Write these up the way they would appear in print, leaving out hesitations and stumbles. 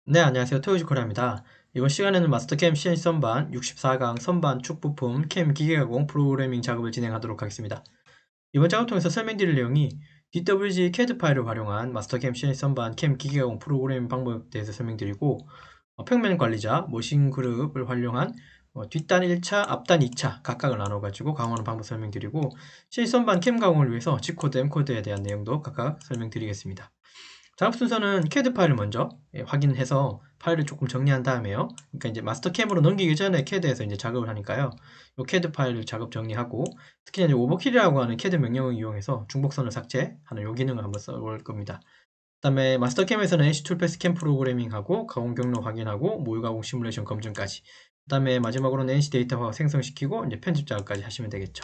네, 안녕하세요. 토요지코리아입니다. 이번 시간에는 마스터캠 CNC 선반 64강 선반 축 부품 캠 기계가공 프로그래밍 작업을 진행하도록 하겠습니다. 이번 작업 통해서 설명드릴 내용이 DWG CAD 파일을 활용한 마스터캠 CNC 선반 캠 기계가공 프로그래밍 방법에 대해서 설명드리고 평면 관리자 모신 그룹을 활용한 뒷단 1차, 앞단 2차 각각을 나눠가지고 가공하는 방법 설명드리고 CNC 선반 캠 가공을 위해서 G코드, M코드에 대한 내용도 각각 설명드리겠습니다. 작업 순서는 CAD 파일을 먼저 확인해서 파일을 조금 정리한 다음에요. 그러니까 이제 마스터캠으로 넘기기 전에 CAD에서 이제 작업을 하니까요. 이 CAD 파일을 작업 정리하고 특히 이제 오버킬이라고 하는 CAD 명령을 이용해서 중복선을 삭제하는 요 기능을 한번 써볼 겁니다. 그다음에 마스터캠에서는 NC 툴패스 캠 프로그래밍하고 가공 경로 확인하고 모의 가공 시뮬레이션 검증까지. 그다음에 마지막으로는 NC 데이터 생성시키고 이제 편집 작업까지 하시면 되겠죠.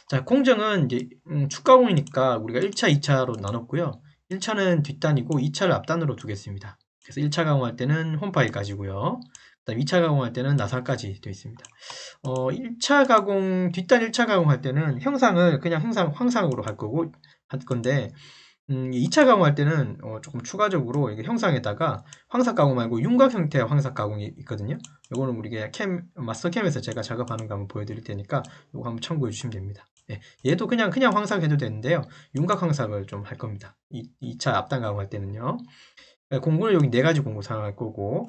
자, 공정은 이제 축가공이니까 우리가 1차, 2차로 나눴고요. 1차는 뒷단이고 2차를 앞단으로 두겠습니다. 그래서 1차 가공할 때는 홈파일까지고요. 그다음 2차 가공할 때는 나사까지 되어 있습니다. 1차 가공, 뒷단 1차 가공할 때는 형상을 그냥 황상으로 할 거고 할 건데 2차 가공할 때는 조금 추가적으로 이게 형상에다가 황삭 가공 말고 윤곽 형태의 황삭 가공이 있거든요. 요거는 우리가 마스터캠에서 제가 작업하는 거 한번 보여드릴 테니까 요거 한번 참고해 주시면 됩니다. 예, 얘도 그냥 황삭해도 되는데요. 윤곽 황삭을 좀 할 겁니다. 2차 앞단 가공할 때는요. 예, 공구는 여기 4가지 공구 사용할 거고,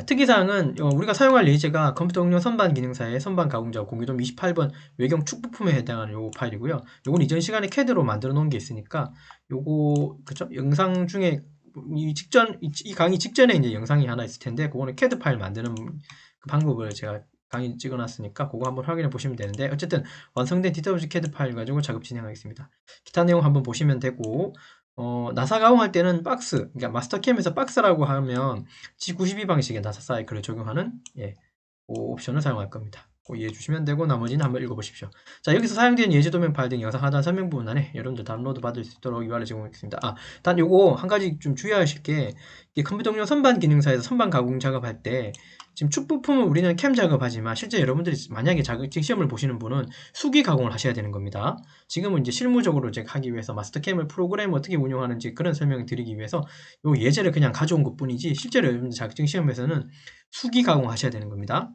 특이사항은 우리가 사용할 레이저가 컴퓨터 응용 선반 기능사의 선반 가공자 공유도 28번 외경 축 부품에 해당하는 요 파일이고요. 요건 이전 시간에 CAD로 만들어 놓은 게 있으니까 요거 그쵸? 영상 중에 이 강의 직전에 이제 영상이 하나 있을 텐데 그거는 CAD 파일 만드는 그 방법을 제가 강의 찍어놨으니까 그거 한번 확인해 보시면 되는데 어쨌든 완성된 DWG CAD 파일 가지고 작업 진행하겠습니다. 기타 내용 한번 보시면 되고 나사 가공할 때는 박스, 그러니까 마스터캠에서 박스라고 하면 G92 방식의 나사 사이클을 적용하는 그 옵션을 사용할 겁니다. 이해해 주시면 되고 나머지는 한번 읽어보십시오. 자, 여기서 사용된 예제 도면 파일 등 영상 하단 설명 부분 안에 여러분들 다운로드 받을 수 있도록 URL 제공했습니다. 단 요거 한 가지 좀 주의하실 게 컴퓨터용 선반 기능사에서 선반 가공 작업할 때 지금 축 부품은 우리는 캠 작업하지만 실제 여러분들이 만약에 자격증 시험을 보시는 분은 수기 가공을 하셔야 되는 겁니다. 지금은 이제 실무적으로 제가 하기 위해서 마스터캠을 프로그램 어떻게 운영하는지 그런 설명을 드리기 위해서 요 예제를 그냥 가져온 것 뿐이지 실제로 여러분들 자격증 시험에서는 수기 가공하셔야 되는 겁니다.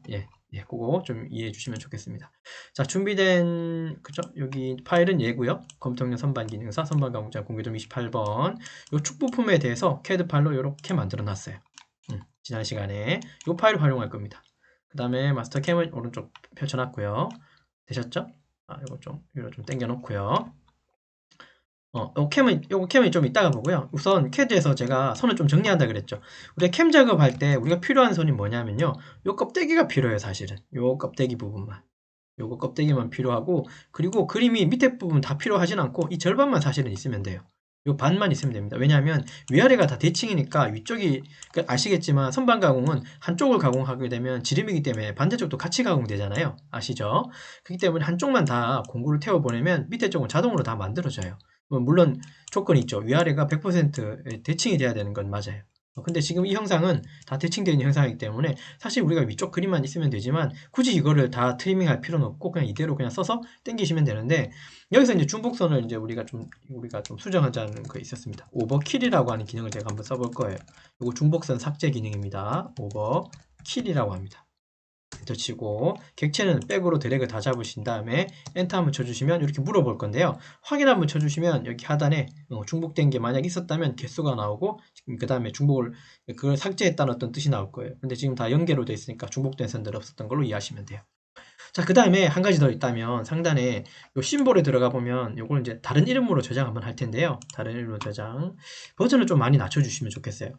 그거 좀 이해해 주시면 좋겠습니다. 자, 준비된, 그죠? 여기 파일은 얘고요. 컴퓨터용 선반 기능사, 선반 가공자 공개점 28번. 요 축부품에 대해서 CAD 파일로 이렇게 만들어 놨어요. 지난 시간에 요 파일을 활용할 겁니다. 그 다음에 마스터캠을 오른쪽 펼쳐놨고요. 되셨죠? 이거 좀 당겨 놓고요. 요거 캠은 좀 이따가 보고요. 우선 CAD에서 제가 선을 좀 정리한다 그랬죠. 우리가 캠 작업할 때 우리가 필요한 선이 뭐냐면요. 요 껍데기가 필요해요, 사실은. 요 껍데기 부분만. 요거 껍데기만 필요하고, 그리고 그림이 밑에 부분 다 필요하진 않고, 이 절반만 사실은 있으면 돼요. 요 반만 있으면 됩니다. 왜냐하면 위아래가 다 대칭이니까 위쪽이, 아시겠지만 선반 가공은 한쪽을 가공하게 되면 지름이기 때문에 반대쪽도 같이 가공되잖아요. 아시죠? 그렇기 때문에 한쪽만 다 공구를 태워보내면 밑에 쪽은 자동으로 다 만들어져요. 물론 조건이 있죠. 위아래가 100% 대칭이 돼야 되는 건 맞아요. 근데 지금 이 형상은 다 대칭되어 있는 형상이기 때문에 사실 우리가 위쪽 그림만 있으면 되지만 굳이 이거를 다 트리밍할 필요는 없고 그냥 이대로 그냥 써서 당기시면 되는데 여기서 이제 중복선을 이제 우리가 좀 수정하자는 거 있었습니다. 오버킬이라고 하는 기능을 제가 한번 써볼 거예요. 이거 중복선 삭제 기능입니다. 오버킬이라고 합니다. 엔터 치고 객체는 백으로 드래그 다 잡으신 다음에 엔터 한번 쳐주시면 이렇게 물어볼 건데요. 확인 한번 쳐주시면 여기 하단에 중복된 게 만약 있었다면 개수가 나오고 그 다음에 그걸 삭제했다는 어떤 뜻이 나올 거예요. 근데 지금 다 연계로 돼 있으니까 중복된 선들 없었던 걸로 이해하시면 돼요. 자, 그 다음에 한 가지 더 있다면 상단에 요 심볼에 들어가 보면 요걸 이제 다른 이름으로 저장 한번 할 텐데요. 다른 이름으로 저장. 버전을 좀 많이 낮춰주시면 좋겠어요.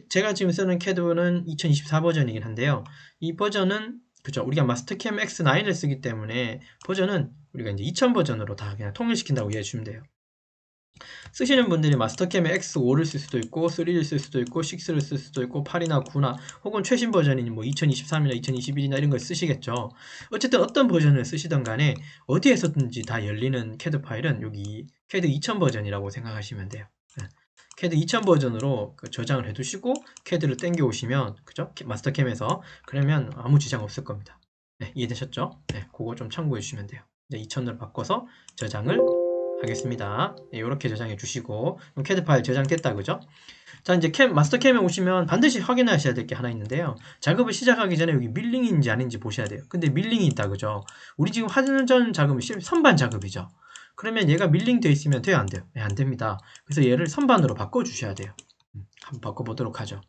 제가 지금 쓰는 CAD는 2024 버전이긴 한데요. 이 버전은, 그죠? 우리가 마스터캠 X9을 쓰기 때문에 버전은 우리가 이제 2000 버전으로 다 그냥 통일시킨다고 이해해 주시면 돼요. 쓰시는 분들이 마스터캠에 X5를 쓸 수도 있고 3를 쓸 수도 있고 6를 쓸 수도 있고 8이나 9나 혹은 최신 버전인 뭐 2023이나 2021이나 이런 걸 쓰시겠죠. 어쨌든 어떤 버전을 쓰시던 간에 어디에서든지 다 열리는 CAD 파일은 여기 CAD 2000 버전이라고 생각하시면 돼요. CAD 2000 버전으로 저장을 해두시고 CAD를 땡겨 오시면 그죠? 마스터캠에서 그러면 아무 지장 없을 겁니다. 이해되셨죠? 그거 좀 참고해 주시면 돼요. 이제 2000으로 바꿔서 저장을 하겠습니다. 이렇게 저장해 주시고 CAD 파일 저장됐다 그죠? 자 이제 마스터캠에 오시면 반드시 확인하셔야 될 게 하나 있는데요. 작업을 시작하기 전에 여기 밀링인지 아닌지 보셔야 돼요. 근데 밀링이 있다 그죠? 우리 지금 화전 작업이 선반 작업이죠. 그러면 얘가 밀링 되어 있으면 돼요 안 돼요? 네, 안 됩니다. 그래서 얘를 선반으로 바꿔 주셔야 돼요. 한번 바꿔보도록 하죠.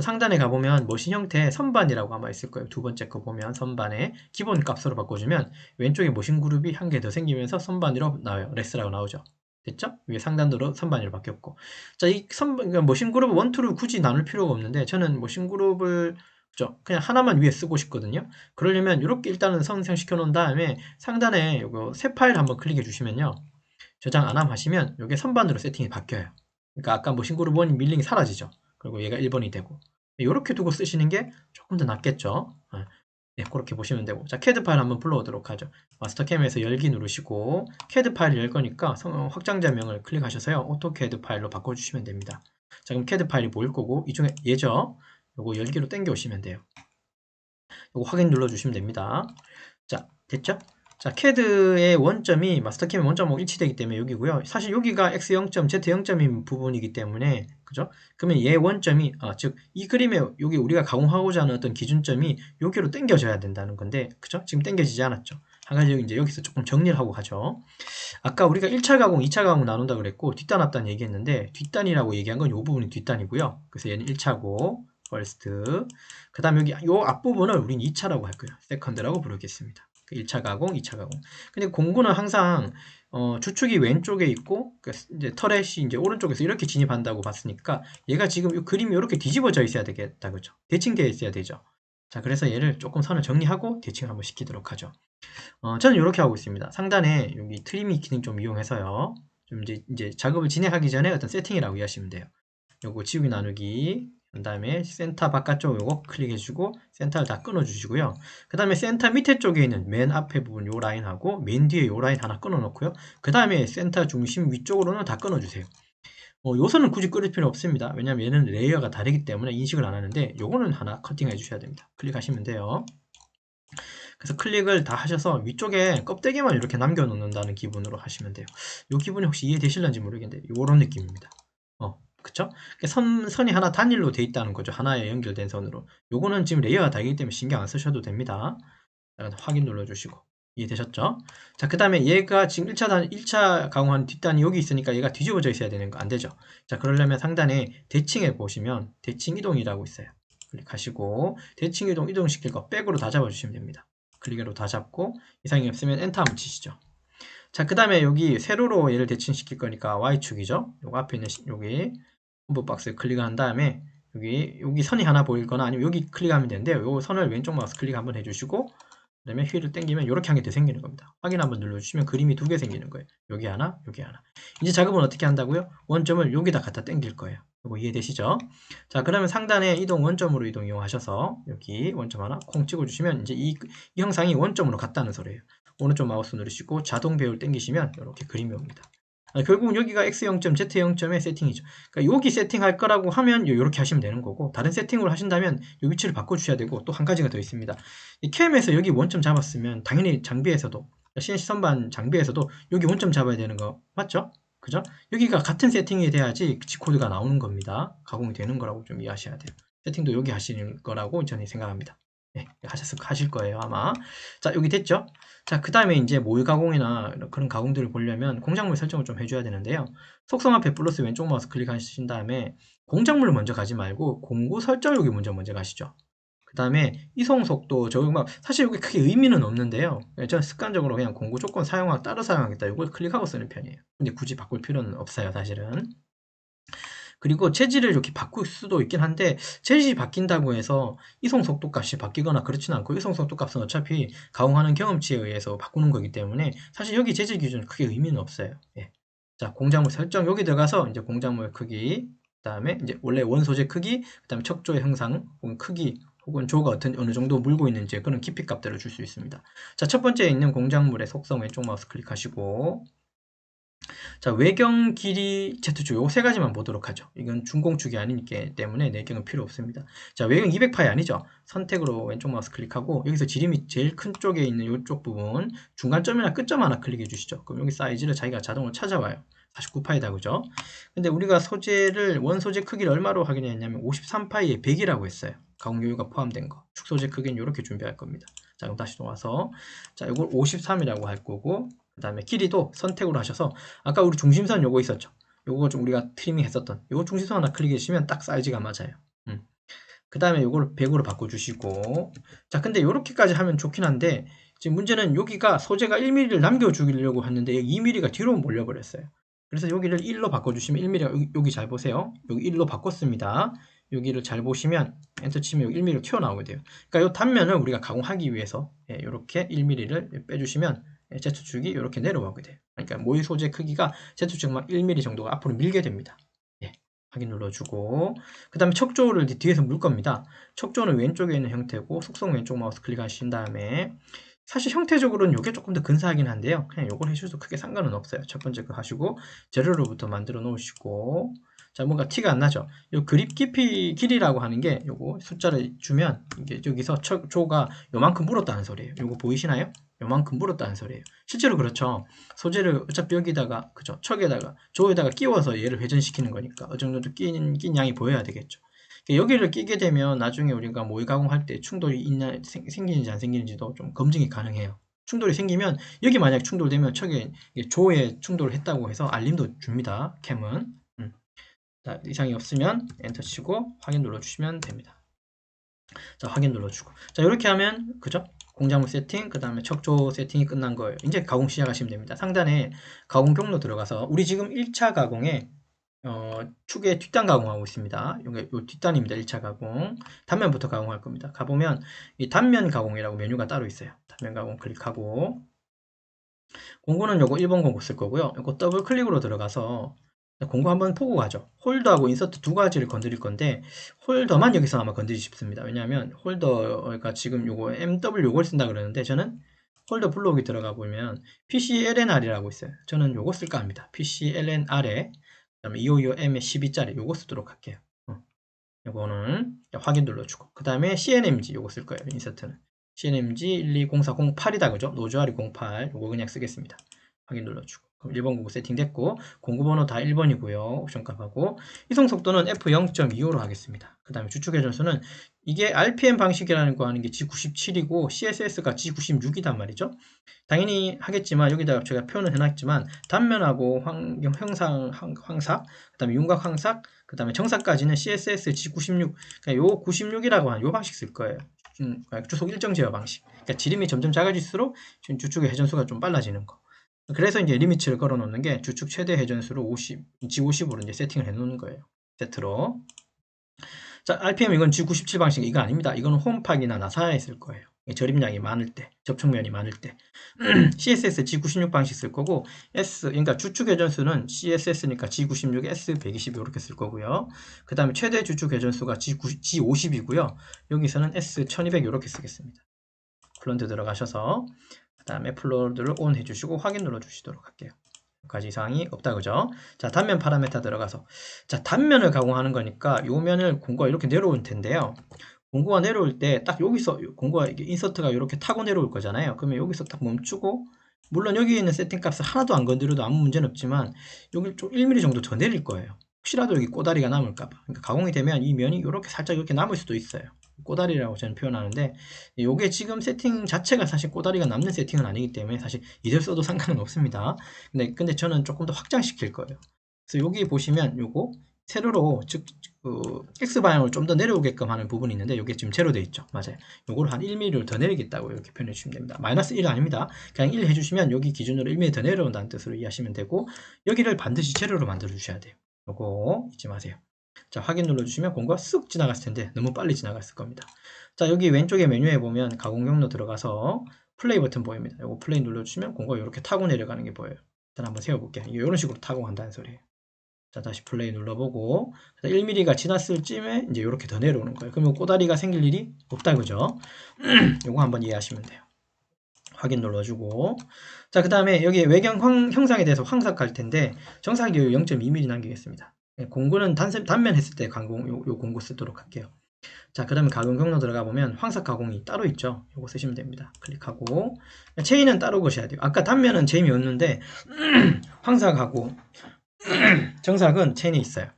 상단에 가보면 머신 형태 선반이라고 아마 있을 거예요. 두 번째 거 보면 선반에 기본 값으로 바꿔주면 왼쪽에 머신 그룹이 한 개 더 생기면서 선반으로 나와요. 레스라고 나오죠. 됐죠? 위에 상단으로 선반으로 바뀌었고. 자, 이 그러니까 머신 그룹 1, 2를 굳이 나눌 필요가 없는데 저는 머신 그룹을 그냥 하나만 위에 쓰고 싶거든요. 그러려면 이렇게 일단은 선생시켜 놓은 다음에 상단에 이거 새 파일 한번 클릭해 주시면요. 저장 안 함 하시면 이게 선반으로 세팅이 바뀌어요. 그러니까 아까 머신 그룹 1 밀링이 사라지죠. 그리고 얘가 1번이 되고 이렇게 두고 쓰시는 게 조금 더 낫겠죠. 네, 그렇게 보시면 되고 자 CAD 파일 한번 불러오도록 하죠. 마스터캠에서 열기 누르시고 CAD 파일을 열 거니까 확장자명을 클릭하셔서요. 오토CAD 파일로 바꿔주시면 됩니다. 자 그럼 CAD 파일이 보일 거고 이 중에 얘죠. 요거 열기로 당겨 오시면 돼요. 요거 확인 눌러주시면 됩니다. 자 됐죠? 자, CAD의 원점이 마스터캠의 원점하고 일치되기 때문에 여기고요. 사실 여기가 X0점, Z0점인 부분이기 때문에 그죠? 그러면 얘 원점이 즉 이 그림에 여기 우리가 가공하고자 하는 어떤 기준점이 여기로 당겨져야 된다는 건데 그죠? 지금 당겨지지 않았죠. 한 가지 이제 여기서 조금 정리를 하고 가죠. 아까 우리가 1차 가공, 2차 가공 나눈다 그랬고 뒷단 앞단 얘기했는데 뒷단이라고 얘기한 건 이 부분이 뒷단이고요. 그래서 얘는 1차고 first 그 다음 여기 요 앞부분을 우린 2차라고 할 거예요. second라고 부르겠습니다. 1차 가공, 2차 가공. 근데 공구는 항상 주축이 왼쪽에 있고 이제 터렛이 이제 오른쪽에서 이렇게 진입한다고 봤으니까 얘가 지금 이 그림이 이렇게 뒤집어져 있어야 되겠다 그죠? 대칭되어 있어야 되죠. 자 그래서 얘를 조금 선을 정리하고 대칭을 한번 시키도록 하죠. 저는 이렇게 하고 있습니다. 상단에 여기 트리미 기능 좀 이용해서요. 좀 이제 작업을 진행하기 전에 어떤 세팅이라고 이해하시면 돼요. 요거 지우기 나누기 그 다음에 센터 바깥쪽 요거 클릭해주고 센터를 다 끊어주시고요. 그 다음에 센터 밑에 쪽에 있는 맨 앞에 부분 요 라인하고 맨 뒤에 요 라인 하나 끊어놓고요. 그 다음에 센터 중심 위쪽으로는 다 끊어주세요. 요선은 굳이 끊을 필요 없습니다. 왜냐면 얘는 레이어가 다르기 때문에 인식을 안 하는데 요거는 하나 커팅해 주셔야 됩니다. 클릭하시면 돼요. 그래서 클릭을 다 하셔서 위쪽에 껍데기만 이렇게 남겨놓는다는 기분으로 하시면 돼요. 요 기분이 혹시 이해되실런지 모르겠는데 요런 느낌입니다. 그쵸? 선이 하나 단일로 돼 있다는 거죠. 하나에 연결된 선으로. 요거는 지금 레이어가 다르기 때문에 신경 안 쓰셔도 됩니다. 확인 눌러주시고. 이해되셨죠? 자, 그 다음에 얘가 지금 1차 가공한 뒷단이 여기 있으니까 얘가 뒤집어져 있어야 되는 거 안 되죠? 자, 그러려면 상단에 대칭에 보시면 대칭 이동이라고 있어요. 클릭하시고 대칭 이동시킬 거 백으로 다 잡아주시면 됩니다. 클릭으로 다 잡고 이상이 없으면 엔터 한번 치시죠. 자, 그 다음에 여기 세로로 얘를 대칭시킬 거니까 Y축이죠. 요거 앞에 있는 여기 홈브 박스에 클릭한 다음에 여기 선이 하나 보이거나 아니면 여기 클릭하면 되는데요. 요 선을 왼쪽 마우스 클릭 한번 해주시고 그 다음에 휠을 당기면 이렇게 한 개 더 생기는 겁니다. 확인 한번 눌러주시면 그림이 두 개 생기는 거예요. 여기 하나, 여기 하나. 이제 작업은 어떻게 한다고요? 원점을 여기다 갖다 당길 거예요. 이거 이해되시죠? 자, 그러면 상단에 이동 원점으로 이동 이용하셔서 여기 원점 하나 콩 찍어주시면 이제 이 형상이 원점으로 갔다는 소리예요. 오른쪽 마우스 누르시고 자동 배열 당기시면 이렇게 그림이 옵니다. 결국은 여기가 X0점, Z0점의 세팅이죠. 그러니까 여기 세팅할 거라고 하면 이렇게 하시면 되는 거고 다른 세팅을 하신다면 이 위치를 바꿔주셔야 되고 또 한 가지가 더 있습니다. 이 캠에서 여기 원점 잡았으면 당연히 장비에서도 CNC 선반 장비에서도 여기 원점 잡아야 되는 거 맞죠? 그죠? 여기가 같은 세팅이 돼야지 G코드가 나오는 겁니다. 가공이 되는 거라고 좀 이해하셔야 돼요. 세팅도 여기 하시는 거라고 저는 생각합니다. 네, 하실 거예요 아마. 자, 여기 됐죠? 자, 그 다음에 이제 모의 가공이나 그런 가공들을 보려면 공작물 설정을 좀 해줘야 되는데요. 속성 앞에 플러스 왼쪽 마우스 클릭하신 다음에 공작물을 먼저 가지 말고 공구 설정 여기 먼저 가시죠. 그 다음에 이송 속도 저거 사실 여기 크게 의미는 없는데요. 저는 습관적으로 그냥 공구 조건 따로 사용하겠다 이걸 클릭하고 쓰는 편이에요. 근데 굳이 바꿀 필요는 없어요 사실은. 그리고 재질을 이렇게 바꿀 수도 있긴 한데 재질이 바뀐다고 해서 이송 속도 값이 바뀌거나 그렇지는 않고 이송 속도 값은 어차피 가공하는 경험치에 의해서 바꾸는 거기 때문에 사실 여기 재질 기준은 크게 의미는 없어요. 예. 자, 공작물 설정 여기 들어가서 이제 공작물 크기 그다음에 이제 원래 원소재 크기 그다음에 척조의 형상 혹은 크기 혹은 조가 어느 정도 물고 있는지 그런 깊이 값들을 줄 수 있습니다. 자, 첫 번째 있는 공작물의 속성 왼쪽 마우스 클릭하시고 자, 외경 길이 Z축 요 세 가지만 보도록 하죠. 이건 준공축이 아니기 때문에 내경은 필요 없습니다. 자, 외경 200파이 아니죠. 선택으로 왼쪽 마우스 클릭하고 여기서 지름이 제일 큰 쪽에 있는 이쪽 부분 중간점이나 끝점 하나 클릭해 주시죠. 그럼 여기 사이즈를 자기가 자동으로 찾아와요. 49파이다, 그죠? 근데 우리가 소재를 원 소재 크기를 얼마로 확인했냐면 53파이에 100이라고 했어요. 가공 요유가 포함된 거. 축 소재 크기는 이렇게 준비할 겁니다. 자, 그럼 다시 돌아와서 자, 이걸 53이라고 할 거고 그 다음에 길이도 선택으로 하셔서 아까 우리 중심선 요거 있었죠. 요거 좀 우리가 트리밍 했었던 요거 중심선 하나 클릭해 주시면 딱 사이즈가 맞아요. 그 다음에 요걸 100으로 바꿔주시고 자, 근데 요렇게까지 하면 좋긴 한데 지금 문제는 여기가 소재가 1mm를 남겨주려고 했는데 2mm가 뒤로 몰려버렸어요. 그래서 여기를 1로 바꿔주시면 1mm, 여기 잘 보세요. 여기 1로 바꿨습니다. 여기를 잘 보시면 엔터 치면 여기 1mm로 튀어나오게 돼요. 그러니까 이 단면을 우리가 가공하기 위해서 이렇게 1mm를 빼주시면 Z축이 이렇게 내려오게 돼요. 그러니까 모의 소재 크기가 Z축만 1mm 정도가 앞으로 밀게 됩니다. 확인 눌러주고 그 다음에 척조를 뒤에서 물 겁니다. 척조는 왼쪽에 있는 형태고 속성 왼쪽 마우스 클릭하신 다음에 사실 형태적으로는 이게 조금 더 근사하긴 한데요. 그냥 이걸 해주셔도 크게 상관은 없어요. 첫 번째 거 하시고 재료로부터 만들어 놓으시고 자, 뭔가 티가 안 나죠. 요 그립 깊이 길이라고 하는 게 요거 숫자를 주면 이게 여기서 척조가 요만큼 물었다는 소리예요. 요거 보이시나요? 요만큼 물었다는 소리예요. 실제로 그렇죠. 소재를 어차피 여기다가 그죠? 척에다가 조에다가 끼워서 얘를 회전시키는 거니까 어느 정도 낀 양이 보여야 되겠죠. 여기를 끼게 되면 나중에 우리가 모의 가공할 때 충돌이 생기는지 안 생기는지도 좀 검증이 가능해요. 충돌이 생기면 여기 만약 충돌되면 척에 조에 충돌을 했다고 해서 알림도 줍니다. 캠은. 자, 이상이 없으면 엔터 치고 확인 눌러주시면 됩니다. 자, 확인 눌러주고 자, 이렇게 하면 그죠? 공작물 세팅, 그 다음에 척조 세팅이 끝난 거예요. 이제 가공 시작하시면 됩니다. 상단에 가공 경로 들어가서 우리 지금 1차 가공에 축의 뒷단 가공하고 있습니다. 이게 요 뒷단입니다. 1차 가공. 단면부터 가공할 겁니다. 가보면 이 단면 가공이라고 메뉴가 따로 있어요. 단면 가공 클릭하고 공구는 요거 1번 공구 쓸 거고요. 이거 더블 클릭으로 들어가서 공구 한번 보고 가죠. 홀더하고 인서트 두 가지를 건드릴 건데 홀더만 여기서 아마 건드리고 싶습니다. 왜냐하면 홀더가 지금 요거 MW 요걸 쓴다 그러는데 저는 홀더 블록이 들어가 보면 PCLNR이라고 있어요. 저는 요거 쓸까 합니다. PCLNR에 그 다음에 2525M의 12짜리 요거 쓰도록 할게요. 요거는 확인 눌러주고 그 다음에 CNMG 요거 쓸 거예요. 인서트는 CNMG 120408이다 그죠? 노즈와리 08 요거 그냥 쓰겠습니다. 확인 눌러주고 그럼 1번 공구 세팅됐고 공구 번호 다 1번이고요. 옵션 값하고 이송 속도는 F0.25로 하겠습니다. 그 다음에 주축 회전수는 이게 RPM 방식이라는 거 하는 게 G97이고 CSS가 G96이단 말이죠. 당연히 하겠지만 여기다가 제가 표현을 해놨지만 단면하고 황사 그 다음에 윤곽 황삭 그 다음에 정사까지는 CSS G96 그러니까 요 96이라고 하는 요 방식 쓸 거예요. 주속 일정 제어 방식. 그러니까 지름이 점점 작아질수록 지금 주축의 회전수가 좀 빨라지는 거. 그래서 이제 리미트를 걸어 놓는 게 주축 최대 회전수로 50, G50으로 이제 세팅을 해 놓는 거예요. 세트로. 자, RPM 이건 G97 방식 이거 아닙니다. 이거는 홈팍이나 나사에 쓸 거예요. 저림량이 많을 때, 접촉면이 많을 때. CSS G96 방식 쓸 거고, 그러니까 주축 회전수는 CSS니까 G96, S120 이렇게 쓸 거고요. 그 다음에 최대 주축 회전수가 G50이고요. 여기서는 S1200 이렇게 쓰겠습니다. 플런트 들어가셔서 그 다음에 플로드를 온 해주시고 확인 눌러주시도록 할게요. 여기까지 이상이 없다 그죠? 자, 단면 파라메타 들어가서 자, 단면을 가공하는 거니까 요 면을 공구가 이렇게 내려올 텐데요. 공구가 내려올 때 딱 여기서 공구가 인서트가 이렇게 타고 내려올 거잖아요. 그러면 여기서 딱 멈추고 물론 여기 있는 세팅 값을 하나도 안 건드려도 아무 문제는 없지만 여기 좀 1mm 정도 더 내릴 거예요. 혹시라도 여기 꼬다리가 남을까봐. 그러니까 가공이 되면 이 면이 이렇게 살짝 이렇게 남을 수도 있어요. 꼬다리라고 저는 표현하는데 이게 지금 세팅 자체가 사실 꼬다리가 남는 세팅은 아니기 때문에 사실 이대로 써도 상관은 없습니다. 근데 저는 조금 더 확장시킬 거예요. 그래서 여기 보시면 요거 세로로 즉 X방향으로 좀 더 내려오게끔 하는 부분이 있는데 이게 지금 제로 돼 있죠. 맞아요. 요거를 한 1mm를 더 내리겠다고 이렇게 표현해 주시면 됩니다. 마이너스 1 아닙니다. 그냥 1 해주시면 여기 기준으로 1mm 더 내려온다는 뜻으로 이해하시면 되고 여기를 반드시 제로로 만들어 주셔야 돼요. 요거 잊지 마세요. 자, 확인 눌러주시면 공구가 쓱 지나갔을 텐데 너무 빨리 지나갔을 겁니다. 자, 여기 왼쪽에 메뉴에 보면 가공 경로 들어가서 플레이 버튼 보입니다. 이거 플레이 눌러주시면 공구가 이렇게 타고 내려가는 게 보여요. 일단 한번 세워볼게요. 이런 식으로 타고 간다는 소리예요. 자, 다시 플레이 눌러보고 1mm가 지났을 쯤에 이제 이렇게 더 내려오는 거예요. 그러면 꼬다리가 생길 일이 없다 그죠? 요거 한번 이해하시면 돼요. 확인 눌러주고, 자, 그 다음에 여기 외경 형상에 대해서 황삭 갈 텐데 정삭이 0.2mm 남기겠습니다. 공구는 단면 했을 때 요 공구 쓰도록 할게요. 자, 그 다음에 가공 경로 들어가 보면 황삭 가공이 따로 있죠. 요거 쓰시면 됩니다. 클릭하고, 체인은 따로 거셔야 돼요. 아까 단면은 재미없는데 황삭하고 정삭은 체인에 있어요.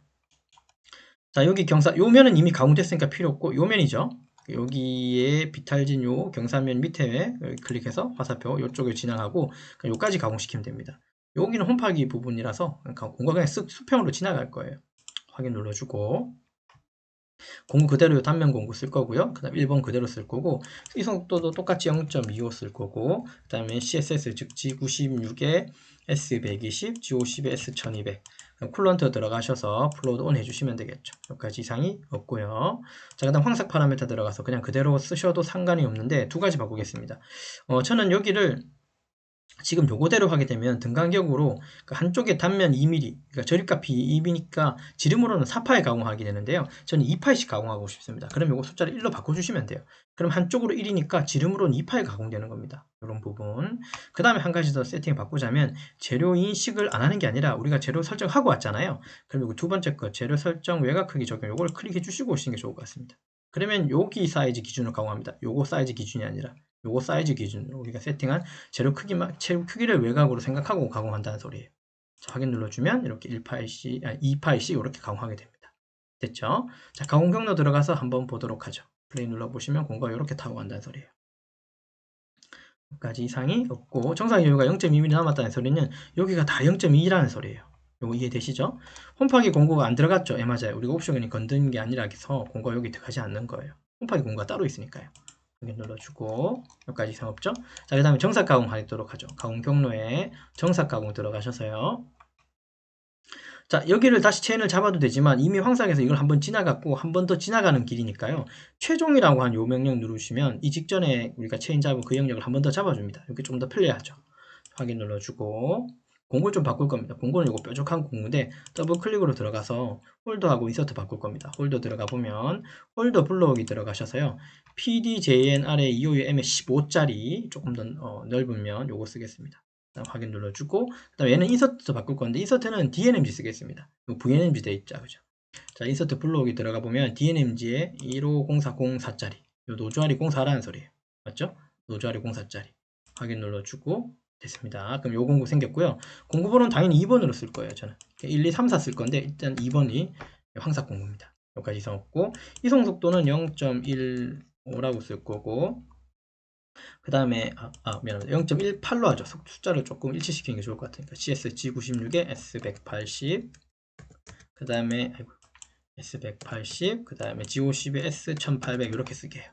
자, 여기 요 면은 이미 가공됐으니까 필요 없고, 요 면이죠. 여기에 비탈진 요 경사면 밑에 클릭해서 화살표 요쪽에 진행하고 요까지 가공시키면 됩니다. 여기는 홈파기 부분이라서 공과 그냥 쓱 수평으로 지나갈 거예요. 확인 눌러주고, 공구 그대로 단면 공구 쓸 거고요. 그 다음 1번 그대로 쓸 거고, 이속도도 똑같이 0.25 쓸 거고, 그 다음에 CSS 즉 G96에 S120, G50에 S1200. 쿨런트 들어가셔서 플로드 온 해주시면 되겠죠. 여기까지 이상이 없고요. 자, 그 다음 황색 파라미터 들어가서 그냥 그대로 쓰셔도 상관이 없는데 두 가지 바꾸겠습니다. 저는 여기를 지금 요거대로 하게 되면 등간격으로 한쪽에 단면 2mm, 그러니까 저립값이 2mm니까 지름으로는 4파에 가공하게 되는데요. 저는 2파씩 가공하고 싶습니다. 그럼 요거 숫자를 1로 바꿔주시면 돼요. 그럼 한쪽으로 1이니까 지름으로는 2파에 가공되는 겁니다. 이런 부분. 그 다음에 한 가지 더 세팅을 바꾸자면 재료 인식을 안 하는 게 아니라 우리가 재료 설정하고 왔잖아요. 그럼 요거 두 번째 거 재료 설정 외곽 크기 적용 요걸 클릭해 주시고 오시는 게 좋을 것 같습니다. 그러면 여기 사이즈 기준으로 가공합니다. 요거 사이즈 기준이 아니라 요거 사이즈 기준으로 우리가 세팅한 재료 크기를 외곽으로 생각하고 가공한다는 소리예요. 자, 확인 눌러주면 이렇게 2파이씩 이렇게 가공하게 됩니다. 됐죠? 자, 가공 경로 들어가서 한번 보도록 하죠. 플레이 눌러보시면 공구가 이렇게 타고 간다는 소리예요. 여기까지 이상이 없고, 정상 여유가 0.2mm 남았다는 소리는 여기가 다 0.2라는 소리예요. 요거 이해되시죠? 홈파기 공구가 안 들어갔죠? 예, 맞아요. 우리가 옵션이 건드는 게 아니라 해서 공구가 여기 들어가지 않는 거예요. 홈파기 공구가 따로 있으니까요. 여기 눌러주고, 여기까지 이상 없죠? 자, 그 다음에 정삭 가공 하도록 하죠. 가공 경로에 정삭 가공 들어가셔서요. 자, 여기를 다시 체인을 잡아도 되지만 이미 황삭에서 이걸 한번 지나갔고 한 번 더 지나가는 길이니까요. 최종이라고 한 요 명령 누르시면 이 직전에 우리가 체인 잡은 그 영역을 한 번 더 잡아줍니다. 이렇게 좀 더 편리하죠. 확인 눌러주고, 공구를 좀 바꿀 겁니다. 공구는 이거 뾰족한 공구인데 더블 클릭으로 들어가서 홀더하고 인서트 바꿀 겁니다. 홀더 들어가 보면 홀더 블록이 들어가셔서요. PDJN 아래 252M에 15짜리 조금 더 넓으면 요거 쓰겠습니다. 확인 눌러주고, 그 다음에 얘는 인서트 바꿀 건데 인서트는 DNMG 쓰겠습니다. VNMG 돼 있죠, 그죠? 자, 인서트 블록이 들어가 보면 DNMG에 150404짜리 요 노조아리 04라는 소리예요. 맞죠? 노조아리 04짜리 확인 눌러주고 됐습니다. 그럼 요 공구 생겼고요. 공구 번호는 당연히 2번으로 쓸 거예요. 저는 1, 2, 3, 4 쓸 건데 일단 2번이 황삭 공구입니다. 여기까지 이상 없고, 이송 속도는 0.15라고 쓸 거고, 그 다음에 미안합니다. 0.18로 하죠. 숫자를 조금 일치시키는 게 좋을 것 같으니까 CSG96에 S180, 그 다음에 S180, 그 다음에 G50에 S1800 이렇게 쓰게요.